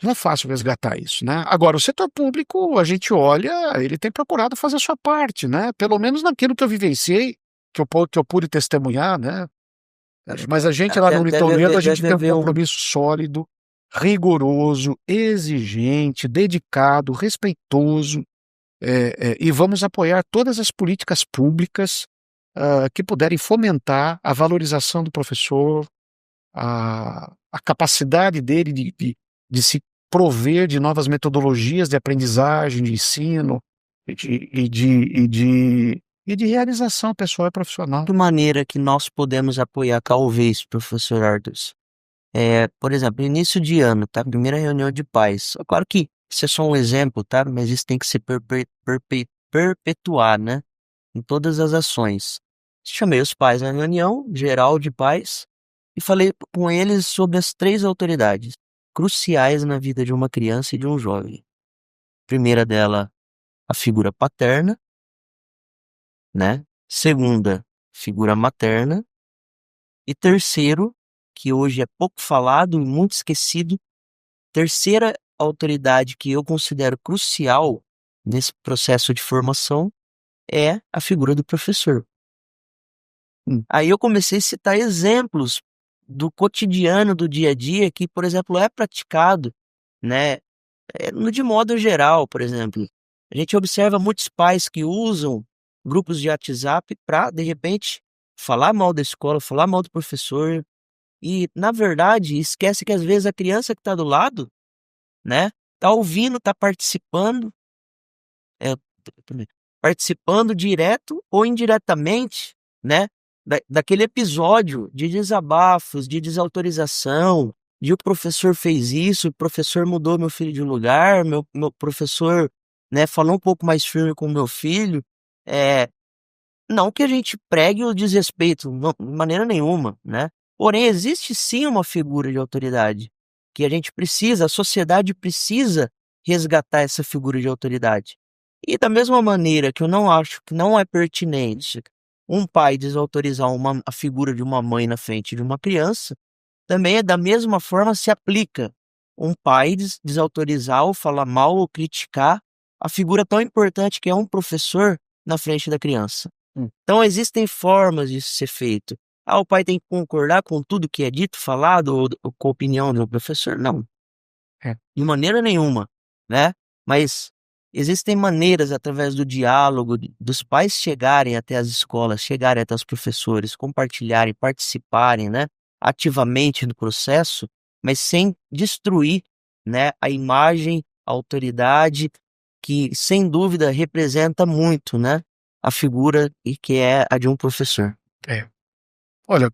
Não é fácil resgatar isso, né? Agora, o setor público, a gente olha, ele tem procurado fazer a sua parte, né? Pelo menos naquilo que eu vivenciei, que eu pude testemunhar, né? Acho que Mas a gente lá no deve Unitoledo, haver a gente deve tem um haver um compromisso sólido, rigoroso, exigente, dedicado, respeitoso, e vamos apoiar todas as políticas públicas que puderem fomentar a valorização do professor, a capacidade dele de se prover de novas metodologias de aprendizagem, de ensino e de realização pessoal e profissional. de maneira que nós podemos apoiar talvez, professor Arthurs. Por exemplo, início de ano, tá, primeira reunião de pais. É claro que isso é só um exemplo, tá, mas isso tem que se perpetuar, né, em todas as ações. Chamei os pais na reunião geral de pais e falei com eles sobre as 3 autoridades cruciais na vida de uma criança e de um jovem. Primeira dela, a figura paterna, né, segunda, figura materna, e terceiro, que hoje é pouco falado e muito esquecido, terceira autoridade que eu considero crucial nesse processo de formação é a figura do professor. Aí eu comecei a citar exemplos do cotidiano, do dia a dia, que, por exemplo, é praticado, né, de modo geral, por exemplo. A gente observa muitos pais que usam grupos de WhatsApp para, de repente, falar mal da escola, falar mal do professor e, na verdade, esquece que às vezes a criança que está do lado, né, tá ouvindo, tá participando, é, participando direto ou indiretamente, né, daquele episódio de desabafos, de desautorização, de o professor fez isso, o professor mudou meu filho de lugar, meu professor, né, falou um pouco mais firme com o meu filho. É, não que a gente pregue o desrespeito, não, de maneira nenhuma, né? Porém, existe sim uma figura de autoridade que a gente precisa, a sociedade precisa resgatar essa figura de autoridade. E da mesma maneira que eu não acho que não é pertinente um pai desautorizar a figura de uma mãe na frente de uma criança, também é da mesma forma se aplica um pai desautorizar ou falar mal ou criticar a figura tão importante que é um professor na frente da criança. Então existem formas disso ser feito. O pai tem que concordar com tudo que é dito, falado ou com a opinião do professor? Não, É. de maneira nenhuma, né? Mas existem maneiras através do diálogo dos pais chegarem até as escolas, chegarem até os professores, compartilharem, participarem, né, ativamente no processo, mas sem destruir, né, a imagem, a autoridade que sem dúvida representa muito, né, a figura e que é a de um professor. Olha,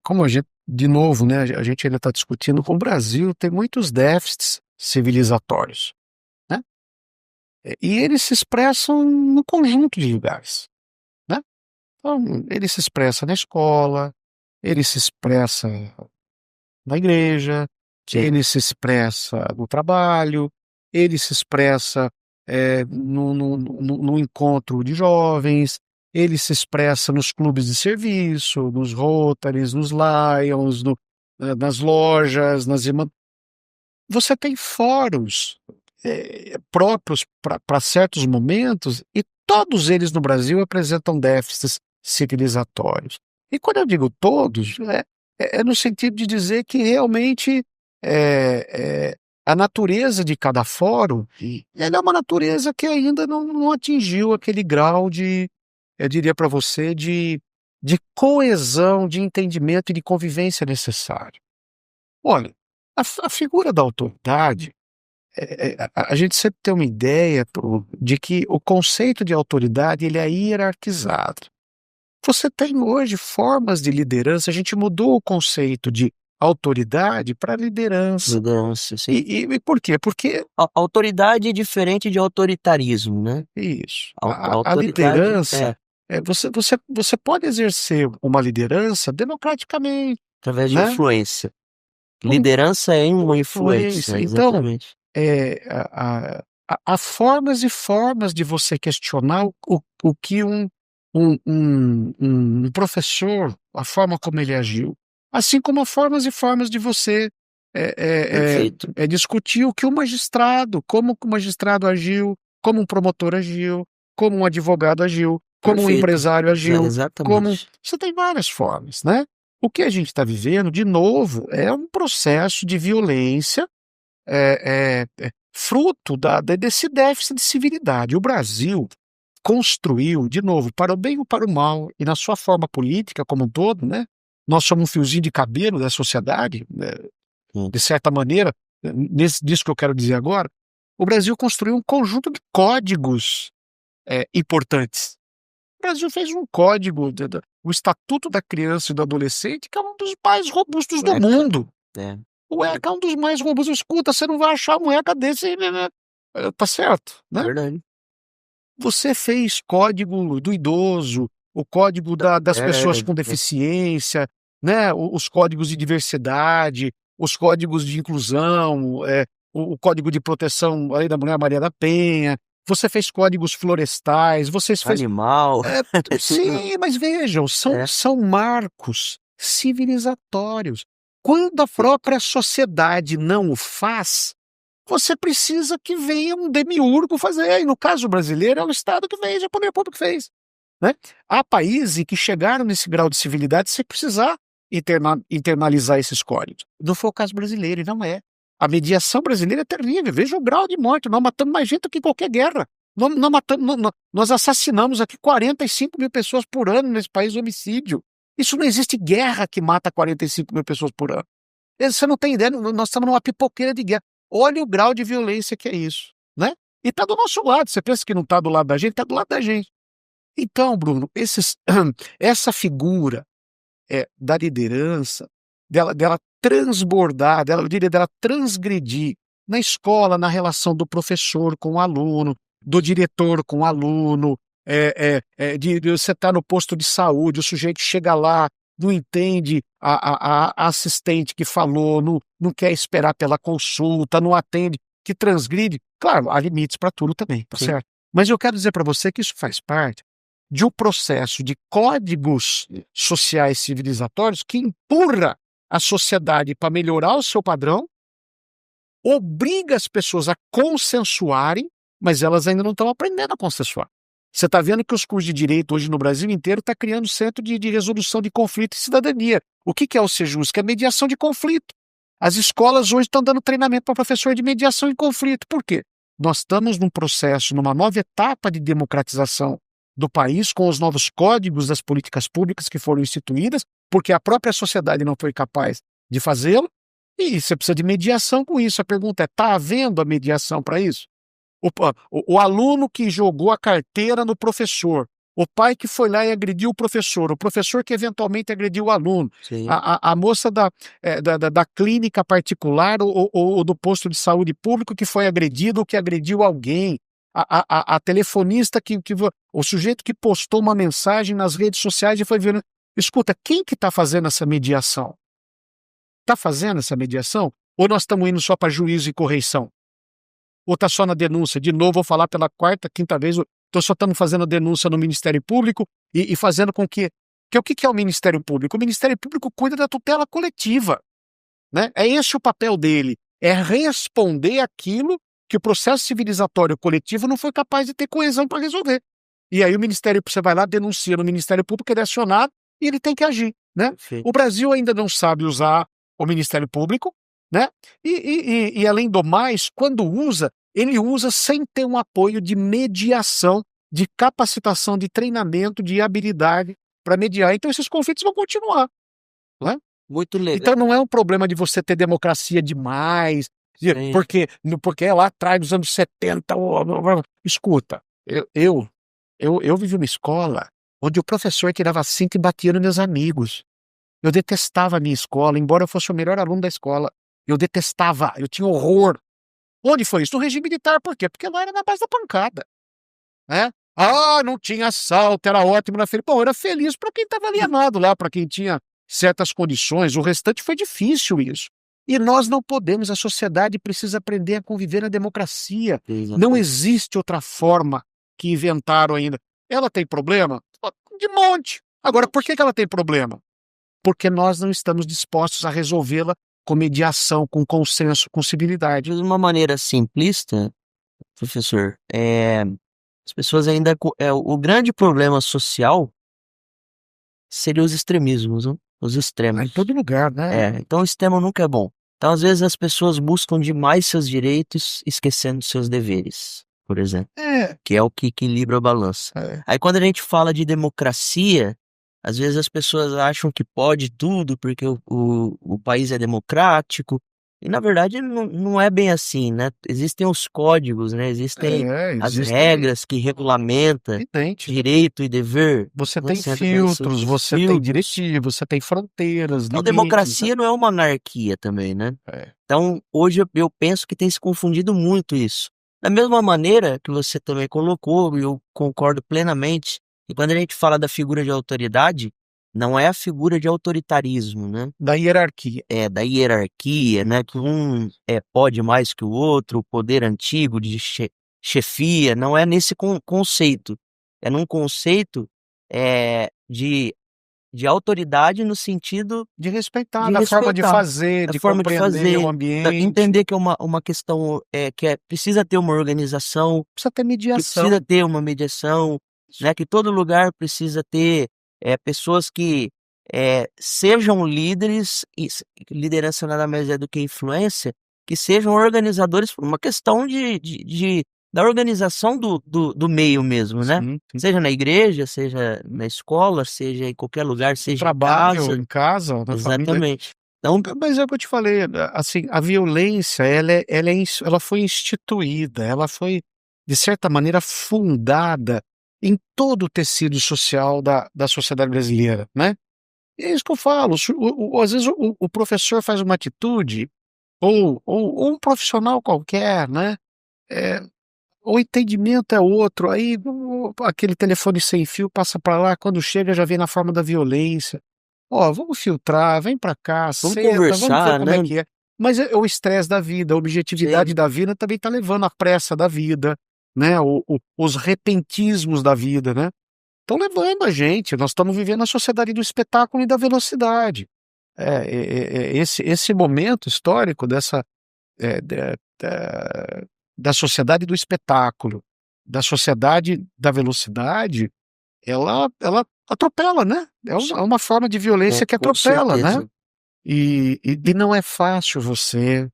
como a gente, de novo, né, a gente ainda está discutindo, o Brasil tem muitos déficits civilizatórios, né? E eles se expressam no conjunto de lugares, né? Então, ele se expressa na escola, ele se expressa na igreja, Sim. ele se expressa no trabalho, ele se expressa no encontro de jovens, ele se expressa nos clubes de serviço, nos Rotaries, nos Lions, nas lojas, você tem fóruns próprios para certos momentos e todos eles no Brasil apresentam déficits civilizatórios. E quando eu digo todos, é no sentido de dizer que realmente a natureza de cada fórum ela é uma natureza que ainda não atingiu aquele grau de, eu diria para você, de coesão, de entendimento e de convivência necessário. Olha, a figura da autoridade, a gente sempre tem uma ideia de que o conceito de autoridade ele é hierarquizado. Você tem hoje formas de liderança, a gente mudou o conceito de autoridade para liderança. Liderança, sim. E por quê? Porque Autoridade é diferente de autoritarismo, né? isso, a Autoridade liderança, você pode exercer uma liderança democraticamente, através de né? influência. Liderança é uma influência, Então, exatamente. há formas e formas de você questionar o que um professor, a forma como ele agiu, assim como há formas e formas de você Perfeito. discutir o que o magistrado, como o magistrado agiu, como um promotor agiu, como um advogado agiu, como um Perfeito. empresário agiu, Exatamente. você tem várias formas, né? O que a gente está vivendo, de novo, é um processo de violência fruto desse déficit de civilidade. O Brasil construiu, de novo, para o bem ou para o mal, e na sua forma política como um todo, né? Nós somos um fiozinho de cabelo da sociedade, né? De certa maneira, disso que eu quero dizer agora, o Brasil construiu um conjunto de códigos importantes. O Brasil fez um código, o Estatuto da Criança e do Adolescente, que é um dos mais robustos do mundo. O ECA é um dos mais robustos. Escuta, você não vai achar um ECA desse, né? Tá certo, né? Verdade. Você fez código do idoso, o código das pessoas com deficiência, né? Os códigos de diversidade, os códigos de inclusão, o código de proteção aí da Mulher Maria da Penha. Você fez códigos florestais, você fez... Animal. Sim, mas vejam, são marcos civilizatórios. Quando a própria sociedade não o faz, você precisa que venha um demiurgo fazer. E no caso brasileiro, é o Estado que fez, é o poder público que fez. Né? Há países que chegaram nesse grau de civilidade sem precisar internalizar esses códigos. Não foi o caso brasileiro, e não é. A mediação brasileira é terrível. Veja o grau de morte. Nós matamos mais gente do que qualquer guerra. Nós assassinamos aqui 45 mil pessoas por ano nesse país, homicídio. Isso não existe guerra que mata 45 mil pessoas por ano. Você não tem ideia, nós estamos numa pipoqueira de guerra. Olha o grau de violência que é isso, né? E está do nosso lado. Você pensa que não está do lado da gente? Está do lado da gente. Então, Bruno, essa figura da liderança, dela transbordar, eu diria, dela transgredir na escola, na relação do professor com o aluno, do diretor com o aluno, de você estar no posto de saúde, o sujeito chega lá, não entende a assistente que falou, não quer esperar pela consulta, não atende, que transgride. Claro, há limites para tudo também, tá certo? Mas eu quero dizer para você que isso faz parte de um processo de códigos sociais civilizatórios que empurra a sociedade para melhorar o seu padrão, obriga as pessoas a consensuarem, mas elas ainda não estão aprendendo a consensuar. Você está vendo que os cursos de direito hoje no Brasil inteiro estão criando centro de resolução de conflito e cidadania. O que é o Sejus? Que é mediação de conflito. As escolas hoje estão dando treinamento para professor de mediação em conflito. Por quê? Nós estamos num processo, numa nova etapa de democratização do país, com os novos códigos das políticas públicas que foram instituídas, porque a própria sociedade não foi capaz de fazê-lo, e você precisa de mediação com isso. A pergunta é, está havendo a mediação para isso? O aluno que jogou a carteira no professor, o pai que foi lá e agrediu o professor que eventualmente agrediu o aluno, a moça da clínica particular ou do posto de saúde público que foi agredido ou que agrediu alguém, a telefonista, o sujeito que postou uma mensagem nas redes sociais e foi vendo. Escuta, quem que está fazendo essa mediação? Está fazendo essa mediação? Ou nós estamos indo só para juízo e correição? Ou está só na denúncia? De novo, vou falar pela quarta, quinta vez, só estamos fazendo a denúncia no Ministério Público e fazendo com que o que é o Ministério Público? O Ministério Público cuida da tutela coletiva, né? É esse o papel dele, é responder aquilo que o processo civilizatório coletivo não foi capaz de ter coesão para resolver. E aí você vai lá, denuncia no Ministério Público, ele é acionado e ele tem que agir, né? O Brasil ainda não sabe usar o Ministério Público, né? E além do mais, quando usa, ele usa sem ter um apoio de mediação, de capacitação, de treinamento, de habilidade para mediar. Então esses conflitos vão continuar, né? Muito legal. Então não é um problema de você ter democracia demais, porque é lá atrás dos anos 70. Escuta, eu vivi uma escola onde o professor tirava cinta e batia nos meus amigos. Eu detestava a minha escola, embora eu fosse o melhor aluno da escola. Eu detestava, eu tinha horror. Onde foi isso? No regime militar. Por quê? Porque lá era na base da pancada, né? Não tinha assalto, era ótimo na feira. Bom, eu era feliz para quem estava alienado lá, para quem tinha certas condições. O restante foi difícil isso. E nós não podemos, a sociedade precisa aprender a conviver na democracia. Não existe outra forma que inventaram ainda. Ela tem problema? De monte. Agora, por que ela tem problema? Porque nós não estamos dispostos a resolvê-la com mediação, com consenso, com civilidade. De uma maneira simplista, professor, as pessoas ainda... o grande problema social seria os extremismos, não? Os extremos. Em todo lugar, né? Então o extremo nunca é bom. Então, às vezes, as pessoas buscam demais seus direitos, esquecendo seus deveres, por exemplo. Que é o que equilibra a balança. Aí, quando a gente fala de democracia, às vezes as pessoas acham que pode tudo porque o país é democrático. E, na verdade, não é bem assim, né? Existem os códigos, né? Existem as regras que regulamentam direito e dever. Você tem filtros, você tem diretivos, você tem fronteiras. Então, democracia não é uma anarquia também, né? Então, hoje eu penso que tem se confundido muito isso. Da mesma maneira que você também colocou, e eu concordo plenamente, e quando a gente fala da figura de autoridade, não é a figura de autoritarismo, né? Da hierarquia. Da hierarquia, né? Que um pode mais que o outro, o poder antigo de chefia, não é nesse conceito. É num conceito de de autoridade no sentido De respeitar, de da forma de respeitar fazer, a de forma de compreender o fazer, ambiente. entender que é uma questão, precisa ter uma organização, Precisa ter que mediação. precisa ter uma mediação, né, que todo lugar precisa ter, pessoas que, sejam líderes, e liderança nada mais é do que influência, que sejam organizadores por uma questão da organização do meio mesmo, né. Sim, sim. Seja na igreja, seja na escola, seja em qualquer lugar, No seja em trabalho, casa. em casa, na família. Exatamente. Então Mas é o que eu te falei, assim, a violência ela foi instituída, ela foi, de certa maneira, fundada em todo o tecido social da sociedade brasileira, né. E é isso que eu falo, às vezes o professor faz uma atitude, ou um profissional qualquer, né, eh, o entendimento é outro, aí aquele telefone sem fio passa para lá, quando chega já vem na forma da violência. "Ó, vamos filtrar, vem pra cá, vamos senta, vamos ver conversar, como é né. que é". Mas é o estresse da vida, a objetividade Sim. da vida também tá levando a pressa da vida, né, os repentismos da vida, né, estão levando a gente, nós estamos vivendo a sociedade do espetáculo e da velocidade. Esse momento histórico dessa, da sociedade do espetáculo, da sociedade da velocidade, ela atropela, né, é uma forma de violência que Com atropela, né. certeza. E não é fácil você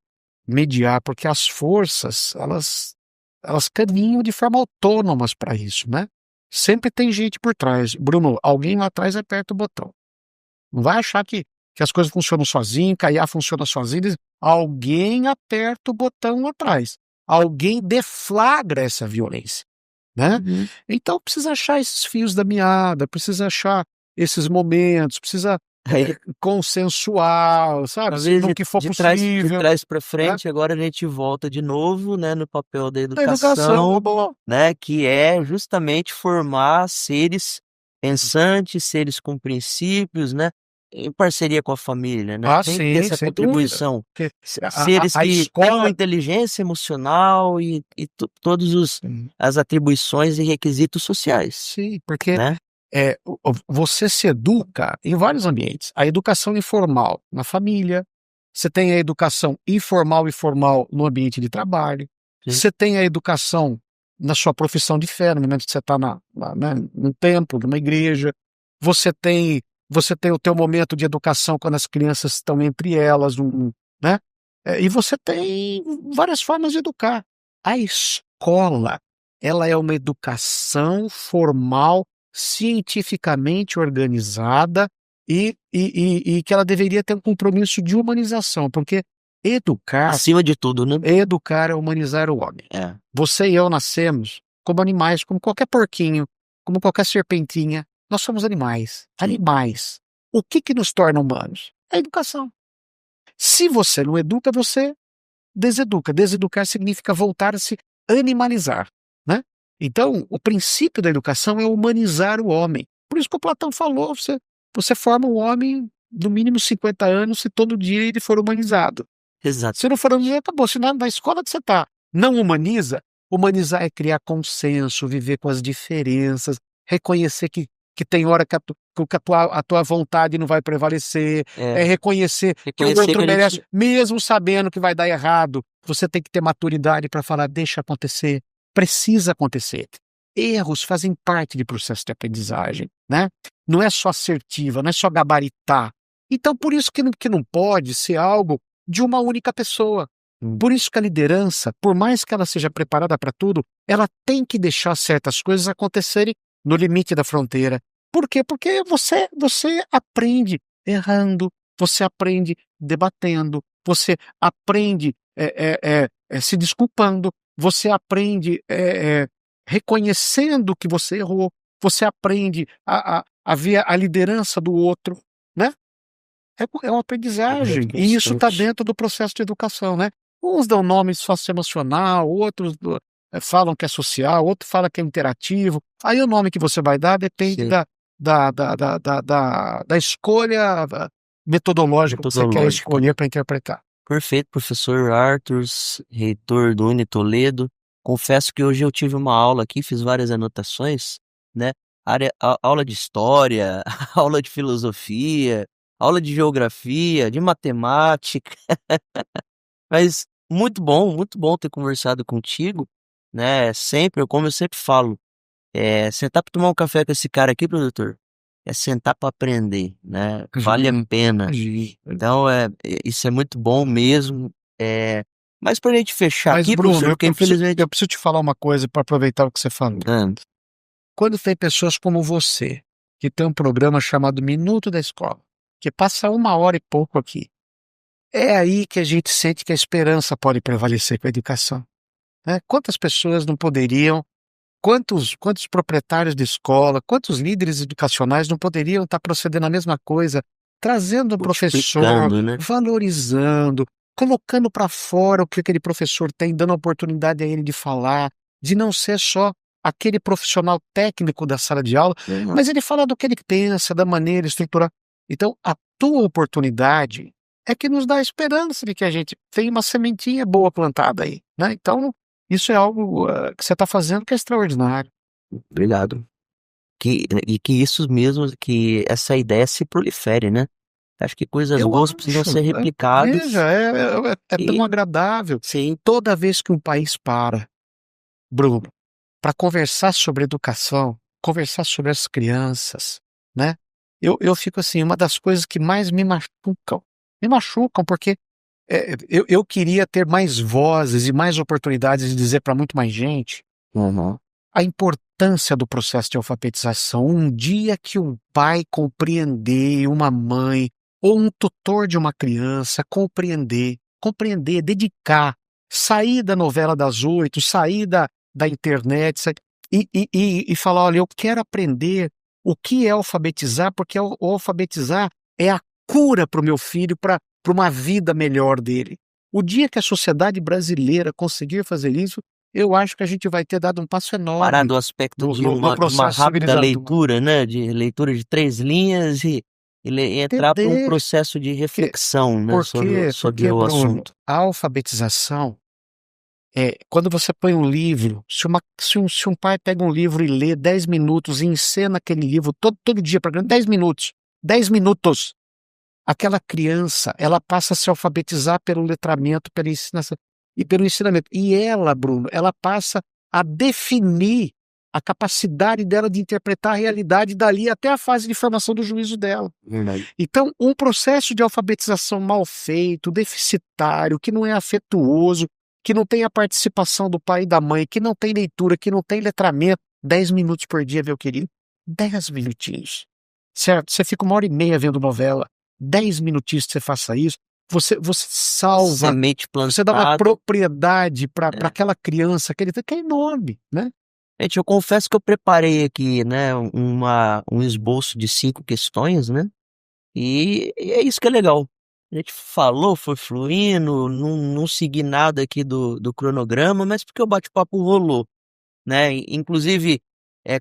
mediar, porque as forças, elas caminham de forma autônomas para isso, né. Sempre tem gente por trás. Bruno, alguém lá atrás aperta o botão. Não vai achar que as coisas funcionam sozinho, que a IA funciona sozinha, alguém aperta o botão lá atrás. Alguém deflagra essa violência, né. Uhum. Então precisa achar esses fios da meada, precisa achar esses momentos, precisa, Aí, consensuar, sabe, se talvez no de que for de possível, trás para né. frente, agora a gente volta de novo, né, no papel da Da educação, educação, boa. né, que é justamente formar seres pensantes, seres com princípios, né, em parceria com a família, né, Ah, tem que ter sim, essa sem dúvida. contribuição. Porque Seres a que tenham escola. inteligência emocional e todos os Hum, as atribuições e requisitos sociais, sim, porque, né. você se educa em vários ambientes. A educação informal na família, você tem a educação informal e formal no ambiente de trabalho, Sim. você tem a educação na sua profissão de fé, no momento que você está né, num templo, numa igreja, você tem o teu momento de educação quando as crianças estão entre elas, né, e você tem várias formas de educar. A escola, ela é uma educação formal, cientificamente organizada e que ela deveria ter um compromisso de humanização, porque educar Acima de tudo, né. educar é humanizar o homem. É. Você e eu nascemos como animais, como qualquer porquinho, como qualquer serpentinha, nós somos animais, animais. O que nos torna humanos? A educação. Se você não educa, você deseduca. Deseducar significa voltar a se animalizar, né. Então, o princípio da educação é humanizar o homem. Por isso que o Platão falou, você forma um homem no mínimo 50 anos se todo dia ele for humanizado. Exato. Se não for humanizado, acabou. Se na escola que você está não humaniza, humanizar é criar consenso, viver com as diferenças, reconhecer que tem hora que a tua vontade não vai prevalecer, É, é reconhecer que o reconhecer que outro a merece, gente mesmo sabendo que vai dar errado, você tem que ter maturidade para falar: "Deixa acontecer, precisa acontecer". Erros fazem parte de processo de aprendizagem, né. Não é só assertiva, não é só gabaritar. Então por isso que não pode ser algo de uma única pessoa. Por isso que a liderança, por mais que ela seja preparada para tudo, ela tem que deixar certas coisas acontecerem no limite da fronteira. Por quê? Porque você aprende errando, você aprende debatendo, você aprende, se desculpando, você aprende, reconhecendo que você errou, você aprende a ver a liderança do outro, né. É uma é aprendizagem, muito e isso está constante. dentro do processo de educação, né. Uns dão nome socioemocional, outros falam que é social, outro fala que é interativo. Aí o nome que você vai dar depende Sim, da escolha metodológica que você quer metodológica. escolher para interpretar. Perfeito, professor Arthur, reitor do Uni Toledo. Confesso que hoje eu tive uma aula aqui, fiz várias anotações, né. aula de história, aula de filosofia, aula de geografia, de matemática. Mas muito bom ter conversado contigo, né? Sempre, como eu sempre falo, sentar para tomar um café com esse cara aqui, produtor, é sentar para aprender, né? Vale a pena. Imagina. Então, isso é muito bom mesmo. Mas para a gente fechar Mas, aqui, Bruno, professor, porque infelizmente. eu preciso te falar uma coisa para aproveitar o que você falou. Ah, Quando tem pessoas como você, que tem um programa chamado Minuto da Escola, que passa 1 hora e pouco aqui, é aí que a gente sente que a esperança pode prevalecer com a educação, né? Quantas pessoas não poderiam, quantos proprietários de escola, quantos líderes educacionais não poderiam estar procedendo a mesma coisa, trazendo o professor, multiplicando, né? valorizando, colocando para fora o que aquele professor tem, dando oportunidade a ele de falar, de não ser só aquele profissional técnico da sala de aula, mas ele fala do que ele pensa, da maneira estruturar. Então, a tua oportunidade é que nos dá a esperança de que a gente tem uma sementinha boa plantada aí, né? Então, isso é algo que você está fazendo que é extraordinário. Obrigado. E que isso mesmo, que essa ideia se prolifere, né? Acho que coisas Eu boas precisam acho, ser replicadas veja, é tão e agradável. sim, Toda vez que um país para, Bruno, para conversar sobre educação, conversar sobre as crianças, né? Eu fico assim, uma das coisas que mais me machucam porque eu queria ter mais vozes e mais oportunidades de dizer para muito mais gente uhum, a importância do processo de alfabetização. Um dia que um pai compreender, uma mãe ou um tutor de uma criança compreender, dedicar, sair da novela das 8, sair da internet e falar, olha, eu quero aprender o que é alfabetizar, porque o alfabetizar é a cura para o meu filho, para uma vida melhor dele. O dia que a sociedade brasileira conseguir fazer isso, eu acho que a gente vai ter dado um passo parar enorme do aspecto de no de uma processo rápida civilizador. leitura, né? De leitura de 3 linhas e entrar para um Entender processo de que, reflexão, né? Sobre porque, o Bruno, assunto. a alfabetização quando você põe um livro, se um pai pega um livro e lê 10 minutos e encena aquele livro todo dia, para 10 minutos, aquela criança, ela passa a se alfabetizar pelo letramento, pela ensinação e pelo ensinamento. E ela, Bruno, ela passa a definir a capacidade dela de interpretar a realidade dali até a fase de formação do juízo dela. Verdade. Então, um processo de alfabetização mal feito, deficitário, que não é afetuoso, que não tem a participação do pai e da mãe, que não tem leitura, que não tem letramento, 10 minutos por dia, meu querido, 10 minutinhos, certo? Você fica 1 hora e meia vendo novela, 10 minutinhos que você faça isso, você salva, Semente você dá uma plantada. propriedade para aquela criança, que é enorme, né? Gente, eu confesso que eu preparei aqui, né, um esboço de 5 questões, né? E é isso que é legal. A gente falou, foi fluindo, não segui nada aqui do cronograma, mas porque o bate-papo rolou, né? Inclusive,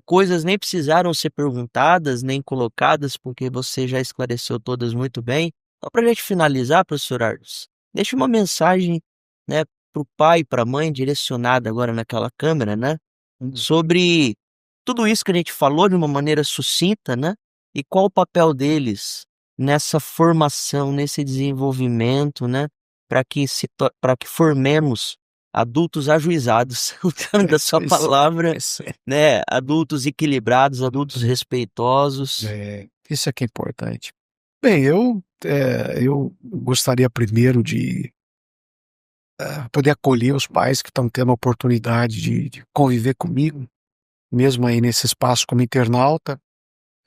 coisas nem precisaram ser perguntadas, nem colocadas, porque você já esclareceu todas muito bem. Então, para a gente finalizar, professor Ardos, deixe uma mensagem, né, para o pai e para a mãe, direcionada agora naquela câmera, né? Sobre tudo isso que a gente falou de uma maneira sucinta, né? E qual o papel deles nessa formação, nesse desenvolvimento, né? Para que formemos adultos ajuizados, usando a sua palavra, né? Adultos equilibrados, adultos respeitosos. Isso é que é importante. Bem, eu gostaria primeiro de poder acolher os pais que estão tendo a oportunidade de conviver comigo, mesmo aí nesse espaço como internauta.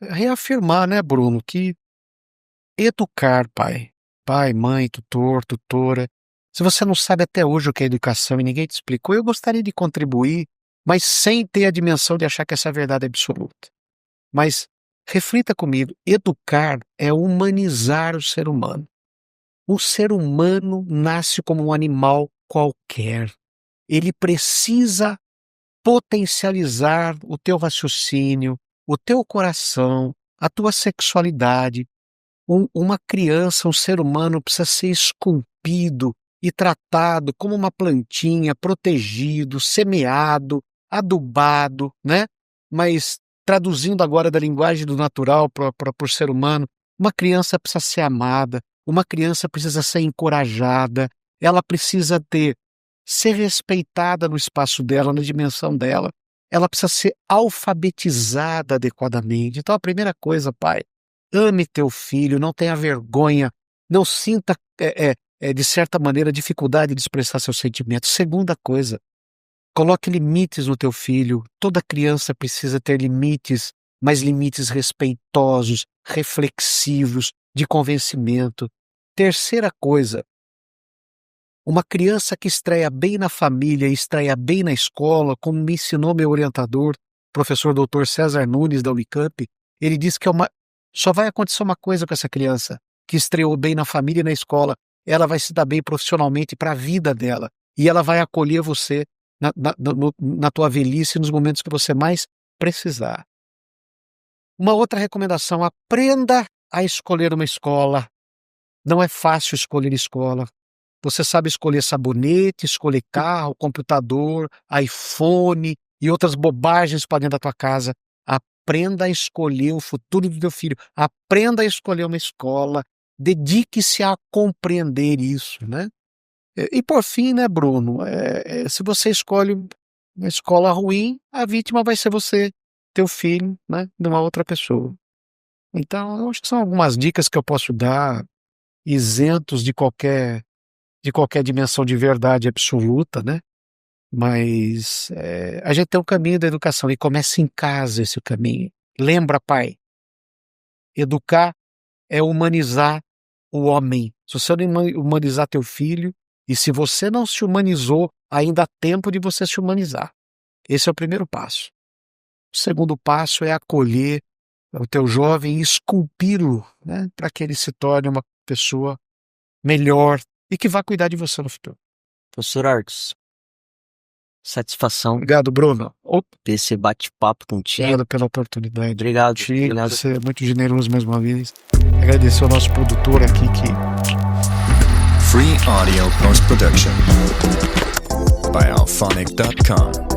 Reafirmar, né, Bruno, que educar, pai, mãe, tutor, tutora. Se você não sabe até hoje o que é educação e ninguém te explicou, eu gostaria de contribuir, mas sem ter a dimensão de achar que essa é a verdade absoluta. Mas reflita comigo, educar é humanizar o ser humano. O ser humano nasce como um animal qualquer. Ele precisa potencializar o teu raciocínio, o teu coração, a tua sexualidade. Uma criança, um ser humano precisa ser esculpido e tratado como uma plantinha, protegido, semeado, adubado, né? Mas traduzindo agora da linguagem do natural para o ser humano, uma criança precisa ser amada, uma criança precisa ser encorajada, ela precisa ser respeitada no espaço dela, na dimensão dela, ela precisa ser alfabetizada adequadamente. Então a primeira coisa, pai, ame teu filho, não tenha vergonha, não sinta, de certa maneira, dificuldade de expressar seus sentimentos. Segunda coisa, coloque limites no teu filho. Toda criança precisa ter limites, mas limites respeitosos, reflexivos, de convencimento. Terceira coisa, uma criança que estreia bem na família e estreia bem na escola, como me ensinou meu orientador, professor Dr. César Nunes da Unicamp, ele disse que só vai acontecer uma coisa com essa criança, que estreou bem na família e na escola, ela vai se dar bem profissionalmente para a vida dela, e ela vai acolher você na tua velhice, nos momentos que você mais precisar. Uma outra recomendação, aprenda a escolher uma escola. Não é fácil escolher escola. Você sabe escolher sabonete, escolher carro, computador, iPhone e outras bobagens para dentro da tua casa. Aprenda a escolher o futuro do teu filho. Aprenda a escolher uma escola. Dedique-se a compreender isso, né? E por fim, né, Bruno? Se você escolhe uma escola ruim, a vítima vai ser você, teu filho, né, de uma outra pessoa. Então, eu acho que são algumas dicas que eu posso dar, isentos de qualquer dimensão de verdade absoluta, né? Mas a gente tem um caminho da educação e começa em casa esse caminho. Lembra, pai, educar é humanizar o homem. Se você não humanizar teu filho, e se você não se humanizou, ainda há tempo de você se humanizar. Esse é o primeiro passo. O segundo passo é acolher o teu jovem e esculpi-lo, né, para que ele se torne uma pessoa melhor e que vá cuidar de você no futuro. Professor Arcos, satisfação Obrigado, Bruno. ter esse bate-papo contigo. Obrigado pela oportunidade. Obrigado. Você é muito generoso mais uma vez. Agradecer ao nosso produtor aqui Free audio post-production by alphonic.com.